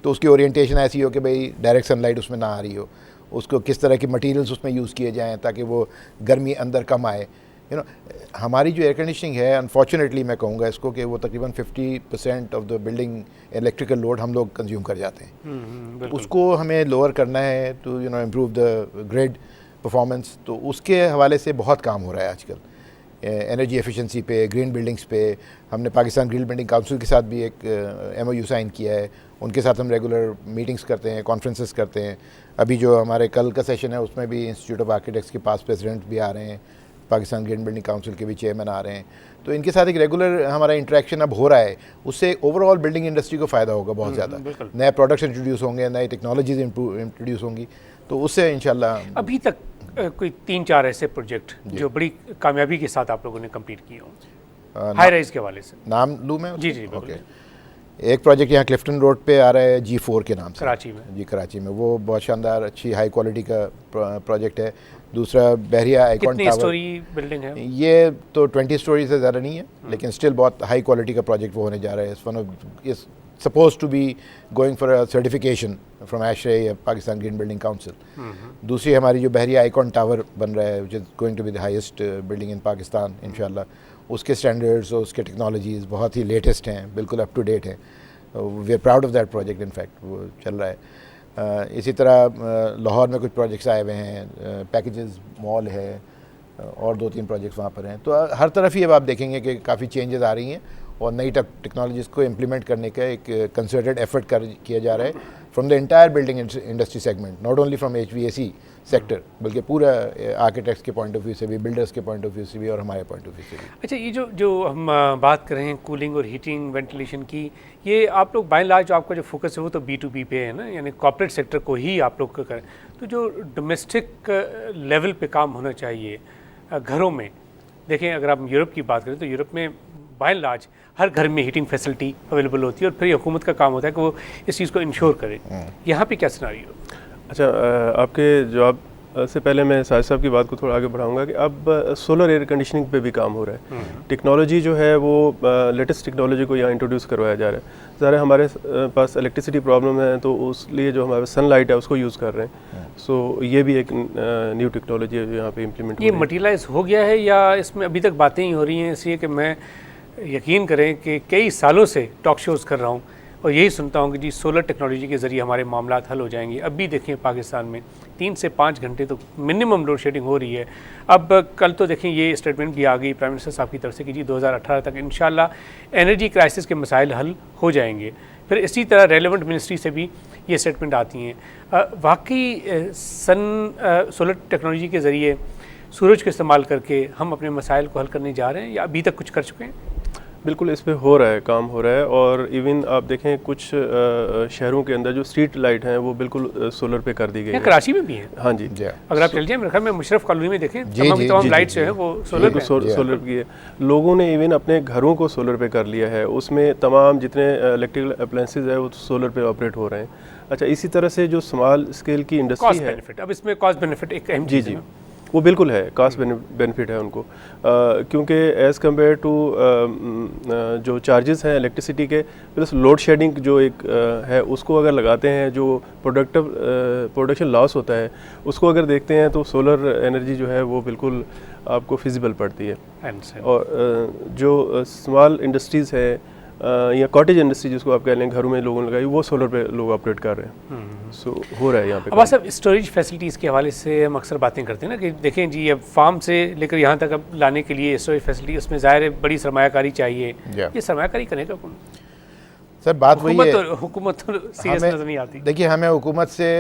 तो उसकी ओरिएंटेशन ऐसी हो कि भाई डायरेक्ट सनलाइट उसमें ना आ रही हो, उसको किस तरह की मटेरियल्स उसमें यूज़ किए जाएँ ताकि वो गर्मी अंदर कम आए। हमारी जो एयर कंडीशनिंग है, अनफॉर्चुनेटली मैं कहूँगा इसको कि वो तकरीबन 50% of the building electrical load हम लोग कंज्यूम कर जाते हैं। उसको हमें लोअर करना है to improve the grid performance. तो उसके हवाले से बहुत काम हो रहा है आजकल, एनर्जी एफिशिएंसी पे, ग्रीन बिल्डिंग्स पे। हमने पाकिस्तान ग्रीन बिल्डिंग काउंसिल के साथ भी एक MOU साइन किया है, उनके साथ हम रेगुलर मीटिंग्स करते हैं, कॉन्फ्रेंसेस करते हैं। अभी जो हमारे कल का सेशन है उसमें भी इंस्टीट्यूट ऑफ आर्किटेक्ट्स के पास प्रेसिडेंट भी आ रहे हैं, पाकिस्तान ग्रीन बिल्डिंग काउंसिल के भी चेयरमैन आ रहे हैं। तो इनके साथ एक रेगुलर हमारा इंटरेक्शन अब हो रहा है, उससे ओवरऑल बिल्डिंग इंडस्ट्री को फ़ायदा होगा बहुत ज़्यादा। नए प्रोडक्ट्स इंट्रोड्यूस होंगे, नई टेक्नोलॉजीज इंट्रोड्यूस होंगी, तो उससे इंशाल्लाह। अभी तक कोई 3-4 ऐसे प्रोजेक्ट जो बड़ी कामयाबी के साथ आप लोगों ने कंप्लीट किए हों हाई राइज के वाले से? नाम लूँ मैं? जी जी, ओके। एक प्रोजेक्ट यहाँ क्लिफ्टन रोड पे आ रहा है G4 के नाम से, कराची में। जी, कराची में। वो बहुत शानदार, अच्छी हाई क्वालिटी का प्रोजेक्ट है। दूसरा बहरिया आइकॉन टावर। कितनी स्टोरी बिल्डिंग है? ये तो 20 स्टोरी से ज़्यादा नहीं है, लेकिन स्टिल बहुत हाई क्वालिटी का प्रोजेक्ट वो होने जा रहा है। Is suppose to be going for a certification from ASHRAE या पाकिस्तान ग्रीन बिल्डिंग काउंसिल। दूसरी हमारी जो बहरिया आइकॉन टावर बन रहा है, which is going to be the highest building in Pakistan इंशाल्लाह। उसके स्टैंडर्ड्स और उसके टेक्नोलॉजीज़ बहुत ही लेटेस्ट हैं, बिल्कुल अप टू डेट हैं। We are proud of that project, in fact वो चल रहा है। इसी तरह लाहौर में कुछ प्रोजेक्ट्स आए हुए हैं, पैकेजेस मॉल है, और 2-3 प्रोजेक्ट्स वहाँ पर हैं। तो हर तरफ ही अब आप देखेंगे कि काफ़ी चेंजेस आ रही हैं, और नई टेक्नोलॉजीज़ को इम्प्लीमेंट करने का एक कंसर्टेड एफर्ट किया जा रहा है from the entire building industry segment, not only from HVAC sector, बल्कि पूरा आर्किटेक्ट्स के पॉइंट ऑफ व्यू से भी, बिल्डर्स के पॉइंट ऑफ व्यू से भी, और हमारे पॉइंट ऑफ व्यू से भी। अच्छा, ये जो हम बात कर रहे हैं कूलिंग और हीटिंग वेंटिलेशन की, ये आप लोग बाय एंड लार्ज, जो आपका जो फोकस है वो तो B2B पे है ना, यानी कॉर्पोरेट सेक्टर को ही आप लोग करें। तो जो डोमेस्टिक लेवल पे काम होना चाहिए घरों में, देखें अगर आप यूरोप की बात करें तो यूरोप में बाय एंड लार्ज हर घर में हीटिंग फैसिलिटी अवेलेबल होती है, और फिर ये हुकूमत का काम होता है कि वो इस चीज़ को इंश्योर करे। यहाँ पे क्या सिनेरियो? अच्छा, आपके जवाब से पहले मैं साजिद साहब की बात को थोड़ा आगे बढ़ाऊंगा कि अब सोलर एयर कंडीशनिंग पे भी काम हो रहा है। टेक्नोलॉजी जो है वो लेटेस्ट टेक्नोलॉजी को यहाँ इंट्रोड्यूस करवाया जा रहा है। ज़ाहिर है हमारे पास इलेक्ट्रिसिटी प्रॉब्लम है, तो उस लिए जो हमारे सनलाइट है उसको यूज़ कर रहे हैं। सो ये भी एक न्यू टेक्नोलॉजी है जो यहाँ पे इम्प्लीमेंट। ये मटीरियलाइज हो गया है या इसमें अभी तक बातें ही हो रही हैं? इसलिए कि मैं यकीन करें कि कई सालों से टॉक शोज़ कर रहा हूँ और यही सुनता हूँ कि जी सोलर टेक्नोलॉजी के ज़रिए हमारे मामलात हल हो जाएंगे। अब भी देखें पाकिस्तान में 3 से 5 घंटे तो मिनिमम लोड शेडिंग हो रही है। अब कल तो देखें ये स्टेटमेंट भी आ गई प्राइम मिनिस्टर साहब की तरफ से कि जी 2018 तक इंशाल्लाह एनर्जी क्राइसिस के मसाइल हल हो जाएंगे। फिर इसी तरह रेलेवेंट मिनिस्ट्री से भी ये स्टेटमेंट आती हैं। वाकई सोलर टेक्नोलॉजी के ज़रिए सूरज को इस्तेमाल करके हम अपने मसाइल को हल करने जा रहे हैं या अभी तक कुछ कर चुके हैं? बिल्कुल, इस पे हो रहा है, काम हो रहा है। और इवन आप देखें कुछ शहरों के अंदर जो स्ट्रीट लाइट हैं वो बिल्कुल सोलर पे कर दी गई है। कराची में भी है? हाँ जी। अगर आप चल जाए, मेरे ख्याल में मुशर्रफ कॉलोनी में देखें तमाम लाइट्स जो है वो सोलर की है। लोगों ने इवन अपने घरों को सोलर पे कर लिया है, उसमें तमाम जितने इलेक्ट्रिकल अप्लायंसेज है वो सोलर पे ऑपरेट हो रहे हैं। अच्छा, इसी तरह से जो स्मॉल स्केल की इंडस्ट्री है, अब इसमें कॉस्ट बेनिफिट एक अहम चीज़ है। वो बिल्कुल है, कास्ट बेनिफिट है उनको, क्योंकि एज़ कम्पेयर टू जो चार्जेस हैं इलेक्ट्रिसिटी के प्लस लोड शेडिंग जो एक है उसको अगर लगाते हैं, जो प्रोडक्शन लॉस होता है उसको अगर देखते हैं तो सोलर एनर्जी जो है वो बिल्कुल आपको फिजिबल पड़ती है। और जो स्मॉल इंडस्ट्रीज़ है या कॉटेज इंडस्ट्री जिसको आप कह लें, घरों में लोगों ने लगाई, वो सोलर पे लोग ऑपरेट कर रहे हैं। सो हो रहा है यहाँ पे। अब सब स्टोरेज फैसिलिटीज़ के हवाले से हम अक्सर बातें करते हैं ना कि देखें जी, अब फार्म से लेकर यहाँ तक अब लाने के लिए स्टोरेज फैसिलिटी, उसमें ज़ाहिर है बड़ी सरमायाकारी चाहिए। ये सरमायाकारी करेगा कौन? सर बात वही है, हुकूमत तो सीरियस नजर नहीं आती। देखिए, हमें हुकूमत से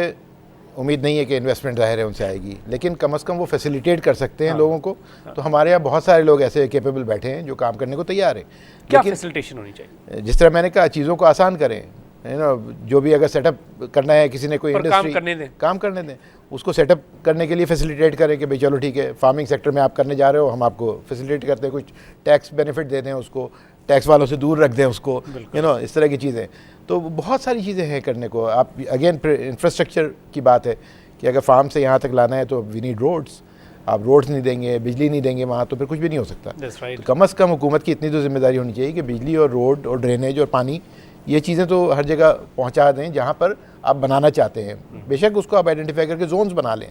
उम्मीद नहीं है कि इन्वेस्टमेंट ज़ाहिर है उनसे आएगी, लेकिन कम से कम वो फैसिलिटेट कर सकते हैं लोगों को। तो हमारे यहाँ बहुत सारे लोग ऐसे कैपेबल बैठे हैं जो काम करने को तैयार हैं। क्या फैसिलिटेशन होनी चाहिए? जिस तरह मैंने कहा, चीज़ों को आसान करें, है ना। जो भी अगर सेटअप करना है किसी ने, कोई इंडस्ट्री काम करने दें, उसको सेटअप करने के लिए फैसिलिटेट करें कि भाई चलो ठीक है, फार्मिंग सेक्टर में आप करने जा रहे हो, हम आपको फैसिलिटेट करते हैं, कुछ टैक्स बेनिफिट दे दें उसको, टैक्स वालों से दूर रख दें उसको, यू नो, इस तरह की चीज़ें। तो बहुत सारी चीज़ें हैं करने को। आप अगेन इंफ्रास्ट्रक्चर की बात है कि अगर फार्म से यहाँ तक लाना है तो वी नीड रोड्स। आप रोड्स नहीं देंगे, बिजली नहीं देंगे वहाँ, तो फिर कुछ भी नहीं हो सकता। तो कम से कम हुकूमत की इतनी तो जिम्मेदारी होनी चाहिए कि बिजली और रोड और ड्रेनेज और पानी, ये चीज़ें तो हर जगह पहुँचा दें जहाँ पर आप बनाना चाहते हैं। बेशक उसको आप आइडेंटिफाई करके जोन्स बना लें,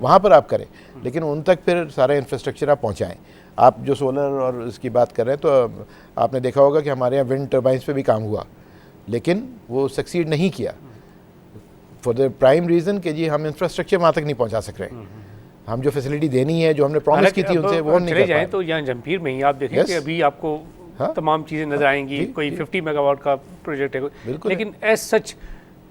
वहाँ पर आप करें, लेकिन उन तक फिर सारा इंफ्रास्ट्रक्चर आप पहुँचाएँ। आप जो सोलर और इसकी बात कर रहे हैं, तो आपने देखा होगा कि हमारे यहाँ विंड टर्बाइंस पे भी काम हुआ, लेकिन वो सक्सीड नहीं किया फॉर द प्राइम रीज़न कि जी हम इंफ्रास्ट्रक्चर वहाँ तक नहीं पहुँचा सक रहे। हम जो फैसिलिटी देनी है, जो हमने प्रॉमिस की थी उनसे, वो नहीं कर पाए। तो यहाँ जमपीर में ही आप देखें कि अभी आपको तमाम चीज़ें नजर आएंगी। कोई 50 मेगावाट का प्रोजेक्ट है, लेकिन एज सच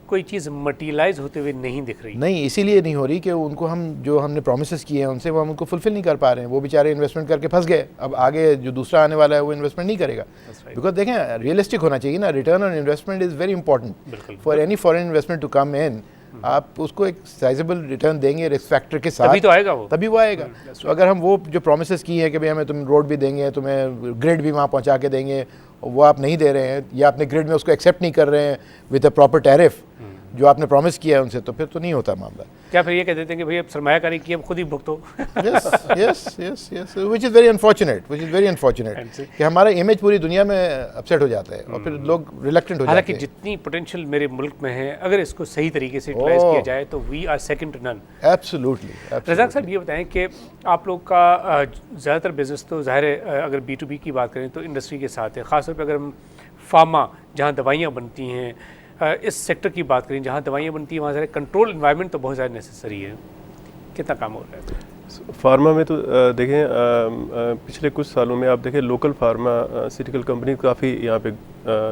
कोई चीज़ मटीरियलाइज होते हुए नहीं दिख रही। नहीं, इसीलिए नहीं हो रही कि उनको हम जो हमने प्रोमिस किए हैं उनसे, वो हम उनको फुलफिल नहीं कर पा रहे हैं। वो बेचारे इन्वेस्टमेंट करके फंस गए। अब आगे जो दूसरा आने वाला है वो इन्वेस्टमेंट नहीं करेगा, बिकॉज देखें, रियलिस्टिक होना चाहिए ना। Return on investment is very important for any foreign investment to come in. आप उसको एक साइजेबल रिटर्न देंगे रिस्क फैक्टर के साथ, तभी तो आएगा वो आएगा। तो अगर हम वो जो प्रोमिस की है कि भाई हमें तुम रोड भी देंगे, तुम्हें ग्रिड भी वहाँ पहुँचा के देंगे, वो आप नहीं दे रहे हैं, या अपने ग्रिड में उसको एक्सेप्ट नहीं कर रहे हैं विद अ प्रॉपर टैरिफ जो आपने प्रॉमिस किया है उनसे, तो फिर तो नहीं होता मामला। क्या फिर ये कह देते हैं कि भाई अब सरमायाकारी की अब खुद ही भुगतो? Yes, which is very unfortunate कि हमारा इमेज पूरी दुनिया में अपसेट हो जाता है और फिर लोग रिलक्टेंट हो जाते हैं। हालांकि जितनी पोटेंशियल मेरे मुल्क में है, अगर इसको सही तरीके से यूटिलाइज किया जाए तो we are second to none. Absolutely. Razzaq साहब, ये बताएं कि आप लोग का ज़्यादातर बिजनेस तो ज़ाहिर है अगर B2B की बात करें तो इंडस्ट्री के साथ है, ख़ासतौर पर अगर हम फार्मा जहाँ दवाइयाँ बनती हैं, इस सेक्टर की बात करें जहाँ दवाइयाँ बनती हैं, वहाँ सारे कंट्रोल इन्वायरमेंट तो बहुत ज़्यादा नेसेसरी है। कितना काम हो रहा है फार्मा में? तो देखें, पिछले कुछ सालों में आप देखें लोकल फार्मास्यूटिकल कंपनी काफ़ी यहाँ पे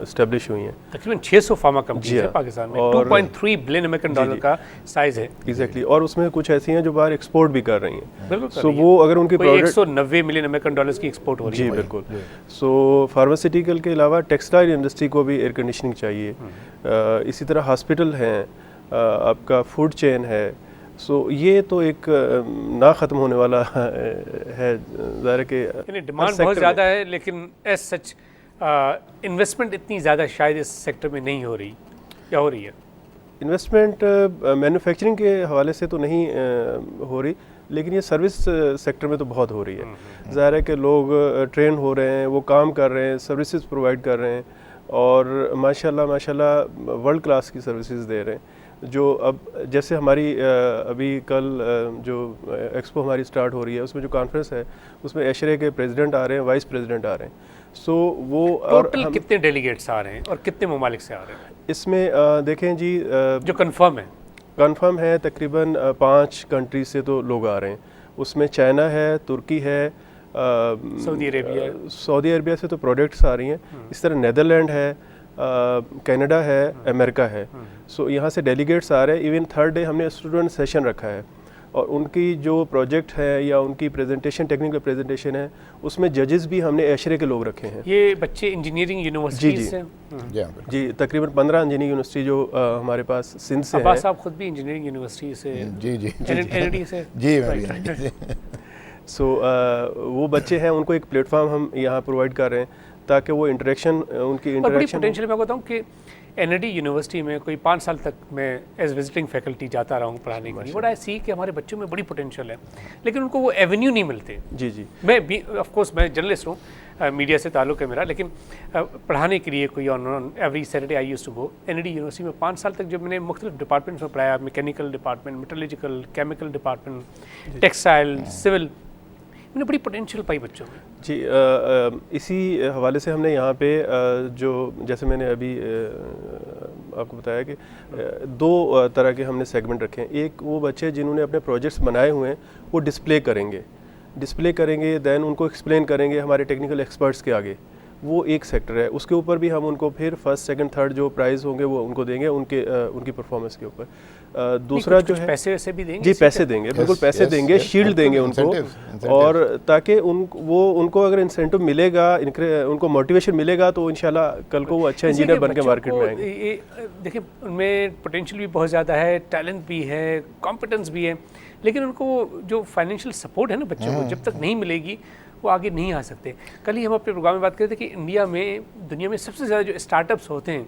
इस्टेब्लिश हुई हैं। तकरीबन 600 फार्मा कंपनी है पाकिस्तान में, 2.3 बिलियन अमेरिकन डॉलर का साइज़ है। एग्जैक्टली। और उसमें कुछ ऐसी हैं जो बाहर एक्सपोर्ट भी कर रही हैं। बिल्कुल। सो वो अगर उनकी प्रोडक्ट 190 मिलियन अमेरिकन डॉलर्स की एक्सपोर्ट हो रही है। जी बिल्कुल। सो फार्मास्यूटिकल के अलावा टेक्सटाइल इंडस्ट्री को भी एयर कंडीशनिंग चाहिए। इसी तरह हॉस्पिटल हैं, आपका फूड चेन है। सो ये तो एक ना ख़त्म होने वाला है, ज़ाहिर के डिमांड बहुत ज़्यादा है, लेकिन एज सच इन्वेस्टमेंट इतनी ज़्यादा शायद इस सेक्टर में नहीं हो रही, या हो रही है? इन्वेस्टमेंट मैन्युफैक्चरिंग के हवाले से तो नहीं हो रही, लेकिन ये सर्विस सेक्टर में तो बहुत हो रही है। ज़ाहिर है कि लोग ट्रेन हो रहे हैं, वो काम कर रहे हैं, सर्विसेज प्रोवाइड कर रहे हैं, और माशाल्लाह वर्ल्ड क्लास की सर्विसेज दे रहे हैं। जो अब जैसे हमारी अभी कल जो एक्सपो हमारी स्टार्ट हो रही है, उसमें जो कॉन्फ्रेंस है उसमें एशरे के प्रेसिडेंट आ रहे हैं, वाइस प्रेसिडेंट आ रहे हैं। सो वो टोटल कितने डेलीगेट्स आ रहे हैं और कितने ममालिक से आ रहे हैं? इसमें देखें जी, जो कंफर्म है तकरीबन 5 कंट्री से तो लोग आ रहे हैं। उसमें चाइना है, तुर्की है, सऊदी अरेबिया से तो प्रोडक्ट्स आ रही हैं। इस तरह नीदरलैंड है, कनाडा है, अमेरिका है। सो यहाँ से डेलीगेट्स आ रहे हैं। इवन थर्ड डे हमने स्टूडेंट सेशन रखा है, और उनकी जो प्रोजेक्ट है या उनकी प्रेजेंटेशन, टेक्निकल प्रेजेंटेशन है, उसमें जजेस भी हमने एशरे के लोग रखे हैं। ये बच्चे इंजीनियरिंग यूनिवर्सिटी से? जी, तकरीबन 15 इंजीनियरिंग यूनिवर्सिटी जो हमारे पास सिंध से है। आप खुद भी इंजीनियरिंग यूनिवर्सिटी से? जी से। जी। सो वो बच्चे हैं, उनको एक प्लेटफॉर्म हम यहाँ प्रोवाइड कर रहे हैं ताकि वो इंटरेक्शन, उनकी इंटरेक्शन। पोटेंशियल मैं बताऊँ कि एनडी यूनिवर्सिटी में कोई 5 साल तक मैं एज विजिटिंग फैकल्टी जाता रहा हूँ पढ़ाने के लिए, बट आई सी कि हमारे बच्चों में बड़ी पोटेंशियल है, लेकिन उनको वो एवेन्यू नहीं मिलते। जी जी, मैं भी ऑफ कोर्स मैं जर्नलिस्ट हूँ, मीडिया से ताल्लुक़ है मेरा, लेकिन पढ़ाने के लिए कोई on every Saturday I used to go. NED university में 5 साल तक जब मैंने मुख्तलिफ डिपार्टमेंट्स में पढ़ाया, mechanical department, metallurgical, chemical department, textile, civil, मैंने बड़ी पोटेंशियल पाई बच्चों में। जी इसी हवाले से हमने यहाँ पे जो जैसे मैंने अभी आपको बताया कि 2 तरह के हमने सेगमेंट रखे हैं। एक वो बच्चे जिन्होंने अपने प्रोजेक्ट्स बनाए हुए हैं वो डिस्प्ले करेंगे, दैन उनको एक्सप्लेन करेंगे हमारे टेक्निकल एक्सपर्ट्स के आगे, वो एक सेक्टर है। उसके ऊपर भी हम उनको फिर फर्स्ट सेकंड थर्ड जो प्राइज़ होंगे वो उनको देंगे उनकी परफॉर्मेंस के ऊपर। दूसरा जो है पैसे वैसे भी देंगे, जी पैसे देंगे, बिल्कुल पैसे देंगे, शील्ड देंगे उनको, और ताकि उनको अगर इंसेंटिव मिलेगा, उनको मोटिवेशन मिलेगा तो इंशाल्लाह कल को वो अच्छा इंजीनियर बन के मार्केट में आएंगे। देखिए उनमें पोटेंशियल भी बहुत ज़्यादा है, टैलेंट भी है, कॉम्पिटेंस भी है, लेकिन उनको जो फाइनेंशियल सपोर्ट है ना बच्चों को जब तक नहीं मिलेगी वो आगे नहीं आ सकते। कल ही हम अपने प्रोग्राम में बात कर रहे थे कि इंडिया में, दुनिया में सबसे ज़्यादा जो स्टार्टअप्स होते हैं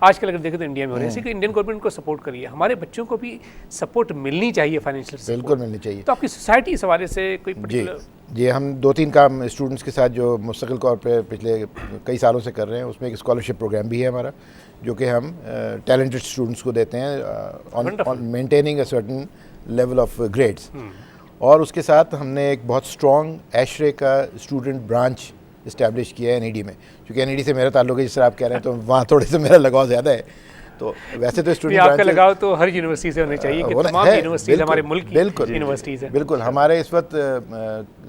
आजकल अगर देखें तो इंडिया में हो रहे हैं, इसी को इंडियन गवर्नमेंट को सपोर्ट करिए, हमारे बच्चों को भी सपोर्ट मिलनी चाहिए, फाइनेंशियल सपोर्ट बिल्कुल मिलनी चाहिए। तो आपकी सोसाइटी इस हवाले से कोई पर्टिकुलर? जी हम 2-3 काम स्टूडेंट्स के साथ जो मुस्तकिल तौर पे पिछले कई सालों से कर रहे हैं, उसमें एक स्कॉलरशिप प्रोग्राम भी है हमारा, जो कि हम टैलेंटेड स्टूडेंट्स को देते हैं on maintaining a certain level of grades. और उसके साथ हमने एक बहुत स्ट्रॉन्ग एशरे का स्टूडेंट ब्रांच इस्टेब्लिश किया है एनईडी में, क्योंकि एनईडी से मेरा ताल्लुक है, जिस तरह आप कह रहे हैं, तो वहाँ थोड़े से मेरा लगाव ज़्यादा है। तो वैसे तो स्टूडेंट आपका लगाव तो हर यूनिवर्सिटी से होना चाहिए कि तमाम यूनिवर्सिटीज़ हमारे मुल्क की यूनिवर्सिटीज़ हैं। बिल्कुल, हमारे इस वक्त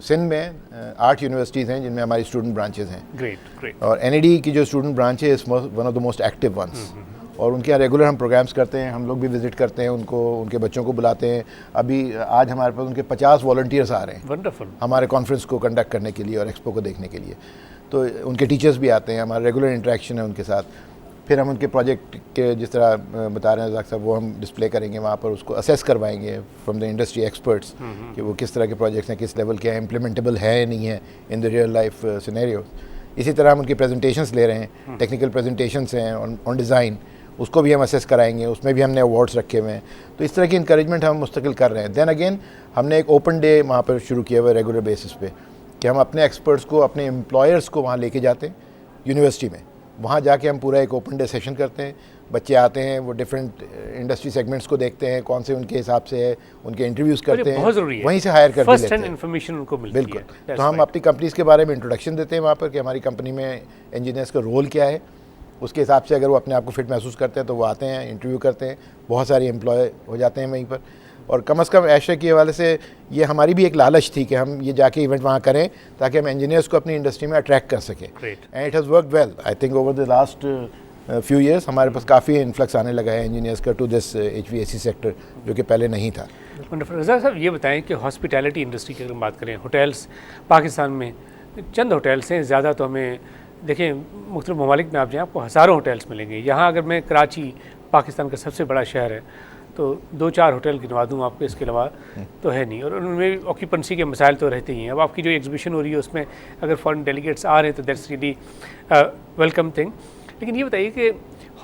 सिंध में 8 यूनिवर्सिटीज़ हैं जिनमें हमारी स्टूडेंट ब्रांचेज हैं। ग्रेट। और एनईडी की जो स्टूडेंट ब्रांच है is one of the most active ones, और उनके यहाँ रेगुलर हम प्रोग्राम्स करते हैं, हम लोग भी विजिट करते हैं उनको, उनके बच्चों को बुलाते हैं। अभी आज हमारे पास उनके 50 वॉलंटियर्स आ रहे हैं वंडरफुल हमारे कॉन्फ्रेंस को कंडक्ट करने के लिए और एक्सपो को देखने के लिए। तो उनके टीचर्स भी आते हैं, हमारा रेगुलर इंटरेक्शन है उनके साथ। फिर हम उनके प्रोजेक्ट के जिस तरह बता रहे हैं रज़ाक साहब, वो हम डिस्प्ले करेंगे वहाँ पर, उसको असेस करवाएंगे फ्रॉम द इंडस्ट्री एक्सपर्ट्स कि वो किस तरह के प्रोजेक्ट्स हैं, किस लेवल के हैं, इम्प्लीमेंटेबल है या नहीं है in the real life scenario. इसी तरह हम उनकी प्रेजेंटेशंस ले रहे हैं, टेक्निकल प्रेजेंटेशंस हैं ऑन डिज़ाइन, उसको भी हम असेस कराएंगे, उसमें भी हमने अवार्ड्स रखे हुए हैं। तो इस तरह की इंकरेजमेंट हम मुस्तकिल कर रहे हैं। देन अगेन हमने एक ओपन डे वहाँ पर शुरू किया हुआ है रेगुलर बेसिस पे, कि हम अपने एक्सपर्ट्स को, अपने एम्प्लॉयर्स को वहाँ लेके जाते हैं यूनिवर्सिटी में, वहाँ जाके हम पूरा एक ओपन डे सेशन करते हैं। बच्चे आते हैं, वो डिफरेंट इंडस्ट्री सेगमेंट्स को देखते हैं, कौन से उनके हिसाब से है, उनके इंटरव्यूज़ करते हैं, बहुत ज़रूरी है, वहीं से हायर कर फर्स्ट लेते हैंड हैं। इन्फॉर्मेशन उनको मिलती है। बिल्कुल, तो हम अपनी कंपनीज़ के बारे में इंट्रोडक्शन देते हैं वहाँ पर कि हमारी कंपनी में इंजीनियर्स का रोल क्या है, उसके हिसाब से अगर वो अपने आप को फिट महसूस करते हैं तो वो आते हैं, इंटरव्यू करते हैं, बहुत सारी एम्प्लॉय हो जाते हैं वहीं पर। और कम से कम एशरे के हवाले से ये हमारी भी एक लालच थी कि हम ये जाके इवेंट वहाँ करें ताकि हम इंजीनियर्स को अपनी इंडस्ट्री में अट्रैक्ट कर सकें। And it has worked well. I think over the last few years हमारे पास काफ़ी इन्फ्लक्स आने लगा है इंजीनियर्स का टू दिस HVAC सेक्टर, जो कि पहले नहीं था। रज़ा साहब ये बताएं कि हॉस्पिटैलिटी इंडस्ट्री की अगर बात करें, होटल्स पाकिस्तान में चंद होटल्स हैं, ज़्यादा तो हमें देखें मुख्तलिफ ममालिक में आप जाएँ आपको हज़ारों होटल्स मिलेंगे। यहाँ अगर मैं कराची पाकिस्तान का सबसे बड़ा शहर है तो 2-4 होटल गिनवा दूँ आपको, इसके अलावा तो है नहीं, और उनमें ऑक्यूपेंसी के मसाइल तो रहते ही हैं। अब आपकी जो एग्जीबिशन हो रही है उसमें अगर फॉरेन डेलीगेट्स आ रहे हैं तो दैट्स रियली वेलकम थिंग। लेकिन ये बताइए कि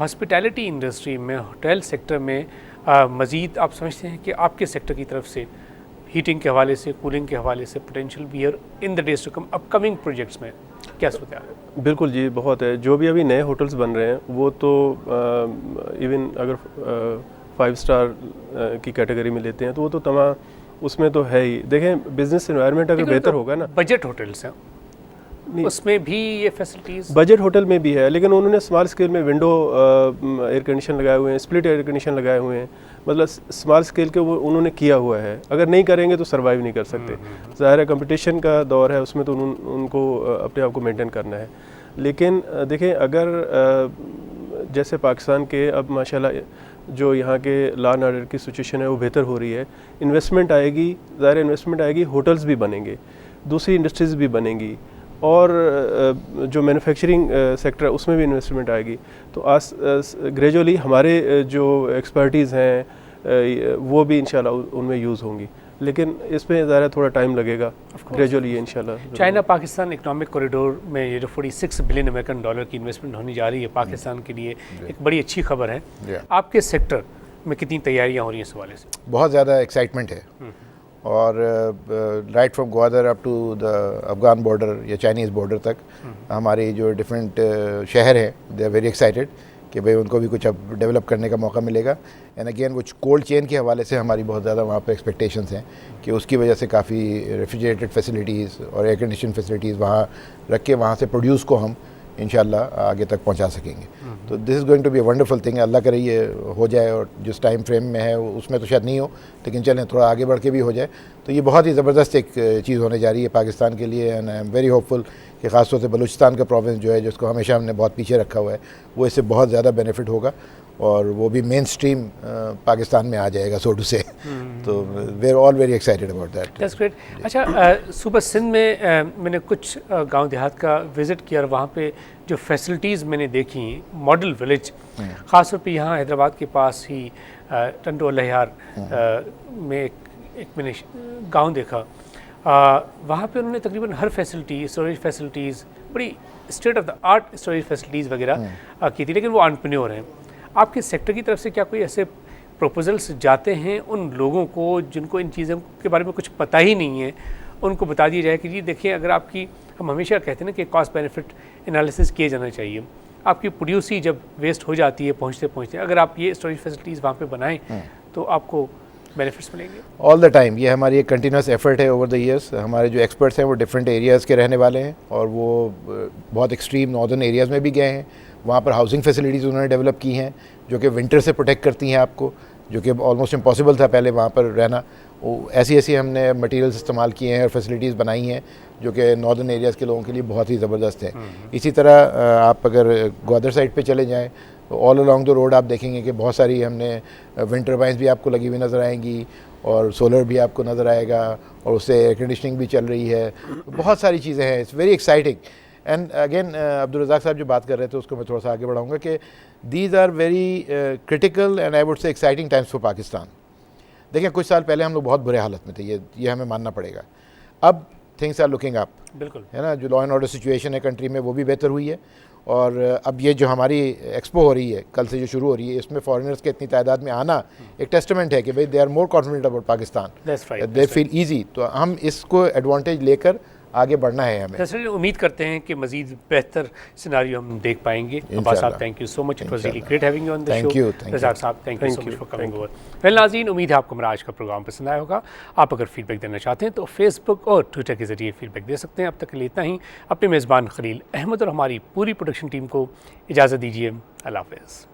हॉस्पिटैलिटी इंडस्ट्री में, होटल सेक्टर में मज़ीद आप समझते हैं कि आपके सेक्टर की तरफ से हीटिंग के हवाले से, कूलिंग के हवाले से पोटेंशियल भी है in the days to come upcoming projects में क्या सूरत है? बिल्कुल जी, बहुत है। जो भी अभी नए होटल्स बन रहे हैं वो तो इवन अगर 5 स्टार की कैटेगरी में लेते हैं तो वो तो तमाम उसमें तो है ही। देखें बिजनेस एनवायरनमेंट अगर बेहतर होगा ना, बजट होटल्स हैं उसमें भी ये फैसिलिटीज़, बजट होटल में भी है, लेकिन उन्होंने स्मॉल स्केल में विंडो एयर कंडीशन लगाए हुए हैं, स्प्लिट एयर कंडीशन लगाए हुए हैं, मतलब स्मॉल स्केल के वो उन्होंने किया हुआ है। अगर नहीं करेंगे तो सर्वाइव नहीं कर सकते। ज़ाहिर है कंपटीशन का दौर है, उसमें तो उनको अपने आप को मेंटेन करना है। लेकिन देखें अगर जैसे पाकिस्तान के अब माशाल्लाह जो यहाँ के लॉ एंड ऑर्डर की सिचुएशन है वो बेहतर हो रही है, इन्वेस्टमेंट आएगी, ज़ाहिर इन्वेस्टमेंट आएगी, होटल्स भी बनेंगे, दूसरी इंडस्ट्रीज़ भी बनेंगी, और जो मैन्युफैक्चरिंग सेक्टर है उसमें भी इन्वेस्टमेंट आएगी। तो ग्रेजुअली हमारे जो एक्सपर्टीज़ हैं वो भी इंशाल्लाह उनमें यूज़ होंगी। लेकिन इसमें ज़रा थोड़ा टाइम लगेगा, ग्रेजुअली इंशाल्लाह। चाइना पाकिस्तान इकोनॉमिक कॉरिडोर में ये जो 46 बिलियन अमेरिकन डॉलर की इन्वेस्टमेंट होने जा रही है पाकिस्तान के लिए, एक बड़ी अच्छी खबर है। आपके सेक्टर में कितनी तैयारियां हो रही हैं इस हवाले से? बहुत ज़्यादा एक्साइटमेंट है, और right from Gwadar up to the Afghan border या चाइनीज़ बॉर्डर तक हमारे जो डिफरेंट शहर हैं, दे आर वेरी एक्साइटेड कि भाई उनको भी कुछ अब डेवलप करने का मौका मिलेगा। एंड अगेन वो कोल्ड चेन के हवाले से हमारी बहुत ज़्यादा वहाँ पे एक्सपेक्टेशंस हैं कि उसकी वजह से काफ़ी रेफ्रिजरेटेड फैसिलिटीज़ और एयर कंडीशन फैसिलिटीज़ वहाँ रख के वहाँ से प्रोड्यूस को हम इंशाल्लाह आगे तक पहुँचा सकेंगे। तो this is going to be a wonderful thing. अल्लाह करे ये हो जाए, और जिस टाइम फ्रेम में है उसमें तो शायद नहीं हो, लेकिन चलें थोड़ा आगे बढ़ के भी हो जाए तो ये बहुत ही ज़बरदस्त एक चीज़ होने जा रही है पाकिस्तान के लिए। And I am very hopeful कि ख़ासतौर से बलूचिस्तान का प्रोविंस जो है, जिसको हमेशा हमने बहुत पीछे रखा हुआ है, वो इससे बहुत ज़्यादा बेनिफिट होगा और वो भी मेन स्ट्रीम पाकिस्तान में आ जाएगा, सो टू से। तो we are all very excited about that. That's great. अच्छा, सूबा सिंध में मैंने कुछ गांव देहात का विज़िट किया और वहाँ पे जो फैसिलिटीज़ मैंने देखी, मॉडल विलेज, ख़ास तौर पे यहाँ हैदराबाद के पास ही टंडो लहियार में एक मैंने गांव देखा। वहाँ पे उन्होंने तकरीबन हर फैसिलिटी, स्टोरेज फैसिलिटीज़, बड़ी state of the art storage facilities वगैरह की थी। लेकिन वो एंटरप्रेन्योर हैं। आपके सेक्टर की तरफ से क्या कोई ऐसे प्रपोजल्स जाते हैं उन लोगों को जिनको इन चीज़ों के बारे में कुछ पता ही नहीं है, उनको बता दिया जाए कि जी देखिए, अगर आपकी, हम हमेशा कहते हैं ना कि कॉस्ट बेनिफिट एनालिसिस किए जाना चाहिए, आपकी प्रोड्यूस ही जब वेस्ट हो जाती है पहुँचते पहुँचते, अगर आप ये स्टोरेज फैसिलिटीज़ वहाँ पे बनाएं तो आपको बेनिफिट्स मिलेंगे ऑल द टाइम। ये हमारी एक कंटिन्यूस एफर्ट है ओवर द ईयर्स। हमारे जो एक्सपर्ट्स हैं वो डिफरेंट एरियाज़ के रहने वाले हैं और वो बहुत एक्सट्रीम नॉर्दर्न एरियाज़ में भी गए हैं। वहाँ पर हाउसिंग फैसिलिटीज़ उन्होंने डेवलप की हैं जो कि विंटर से प्रोटेक्ट करती हैं आपको, जो कि ऑलमोस्ट इम्पॉसिबल था पहले वहाँ पर रहना। वो ऐसी हमने मटेरियल्स इस्तेमाल किए हैं और फैसिलिटीज़ बनाई हैं जो कि नॉर्दर्न एरियाज़ के लोगों के लिए बहुत ही ज़बरदस्त है। इसी तरह आप अगर ग्वादर साइड पे चले जाएं तो ऑल अलॉन्ग द रोड आप देखेंगे कि बहुत सारी हमने विंड टर्बाइंस भी आपको लगी हुई नज़र आएंगी और सोलर भी आपको नज़र आएगा और उससे एयर कंडीशनिंग भी चल रही है। बहुत सारी चीज़ें हैं, it's very exciting. And again Abdul Razzaq साहब जो बात कर रहे थे उसको मैं थोड़ा सा आगे बढ़ाऊँगा कि these are very critical and I would say exciting times for Pakistan. देखिए, कुछ साल पहले हम लोग बहुत बुरे हालत में थे, ये हमें मानना पड़ेगा। अब थिंग्स आर लुकिंग अप, बिल्कुल, है ना। जो लॉ एंड ऑर्डर सिचुएशन है कंट्री में वो भी बेहतर हुई है। और अब ये जो हमारी एक्सपो हो रही है, कल से जो शुरू हो रही है, इसमें फॉरेनर्स के इतनी तादाद में आना एक टेस्टमेंट है कि भाई they are more confident about Pakistan, they feel easy. तो हम इसको एडवांटेज लेकर आगे बढ़ना है हमें। दरअसल उम्मीद करते हैं कि मज़ीद बेहतर सिनारियो हम देख पाएंगे। अब्बास साहब, thank you so much, it was really great having you on the show. Razak साहब, thank you so much for coming over. Well नाज़रीन, उम्मीद है आपको मेरा आज का प्रोग्राम पसंद आया होगा। आप अगर फीडबैक देना चाहते हैं तो फेसबुक और ट्विटर के ज़रिए फीडबैक दे सकते हैं। अब तक के लिए इतना ही। अपने मेज़बान खलील अहमद और हमारी पूरी प्रोडक्शन टीम को इजाज़त दीजिए। अल्लाह हाफ़िज़।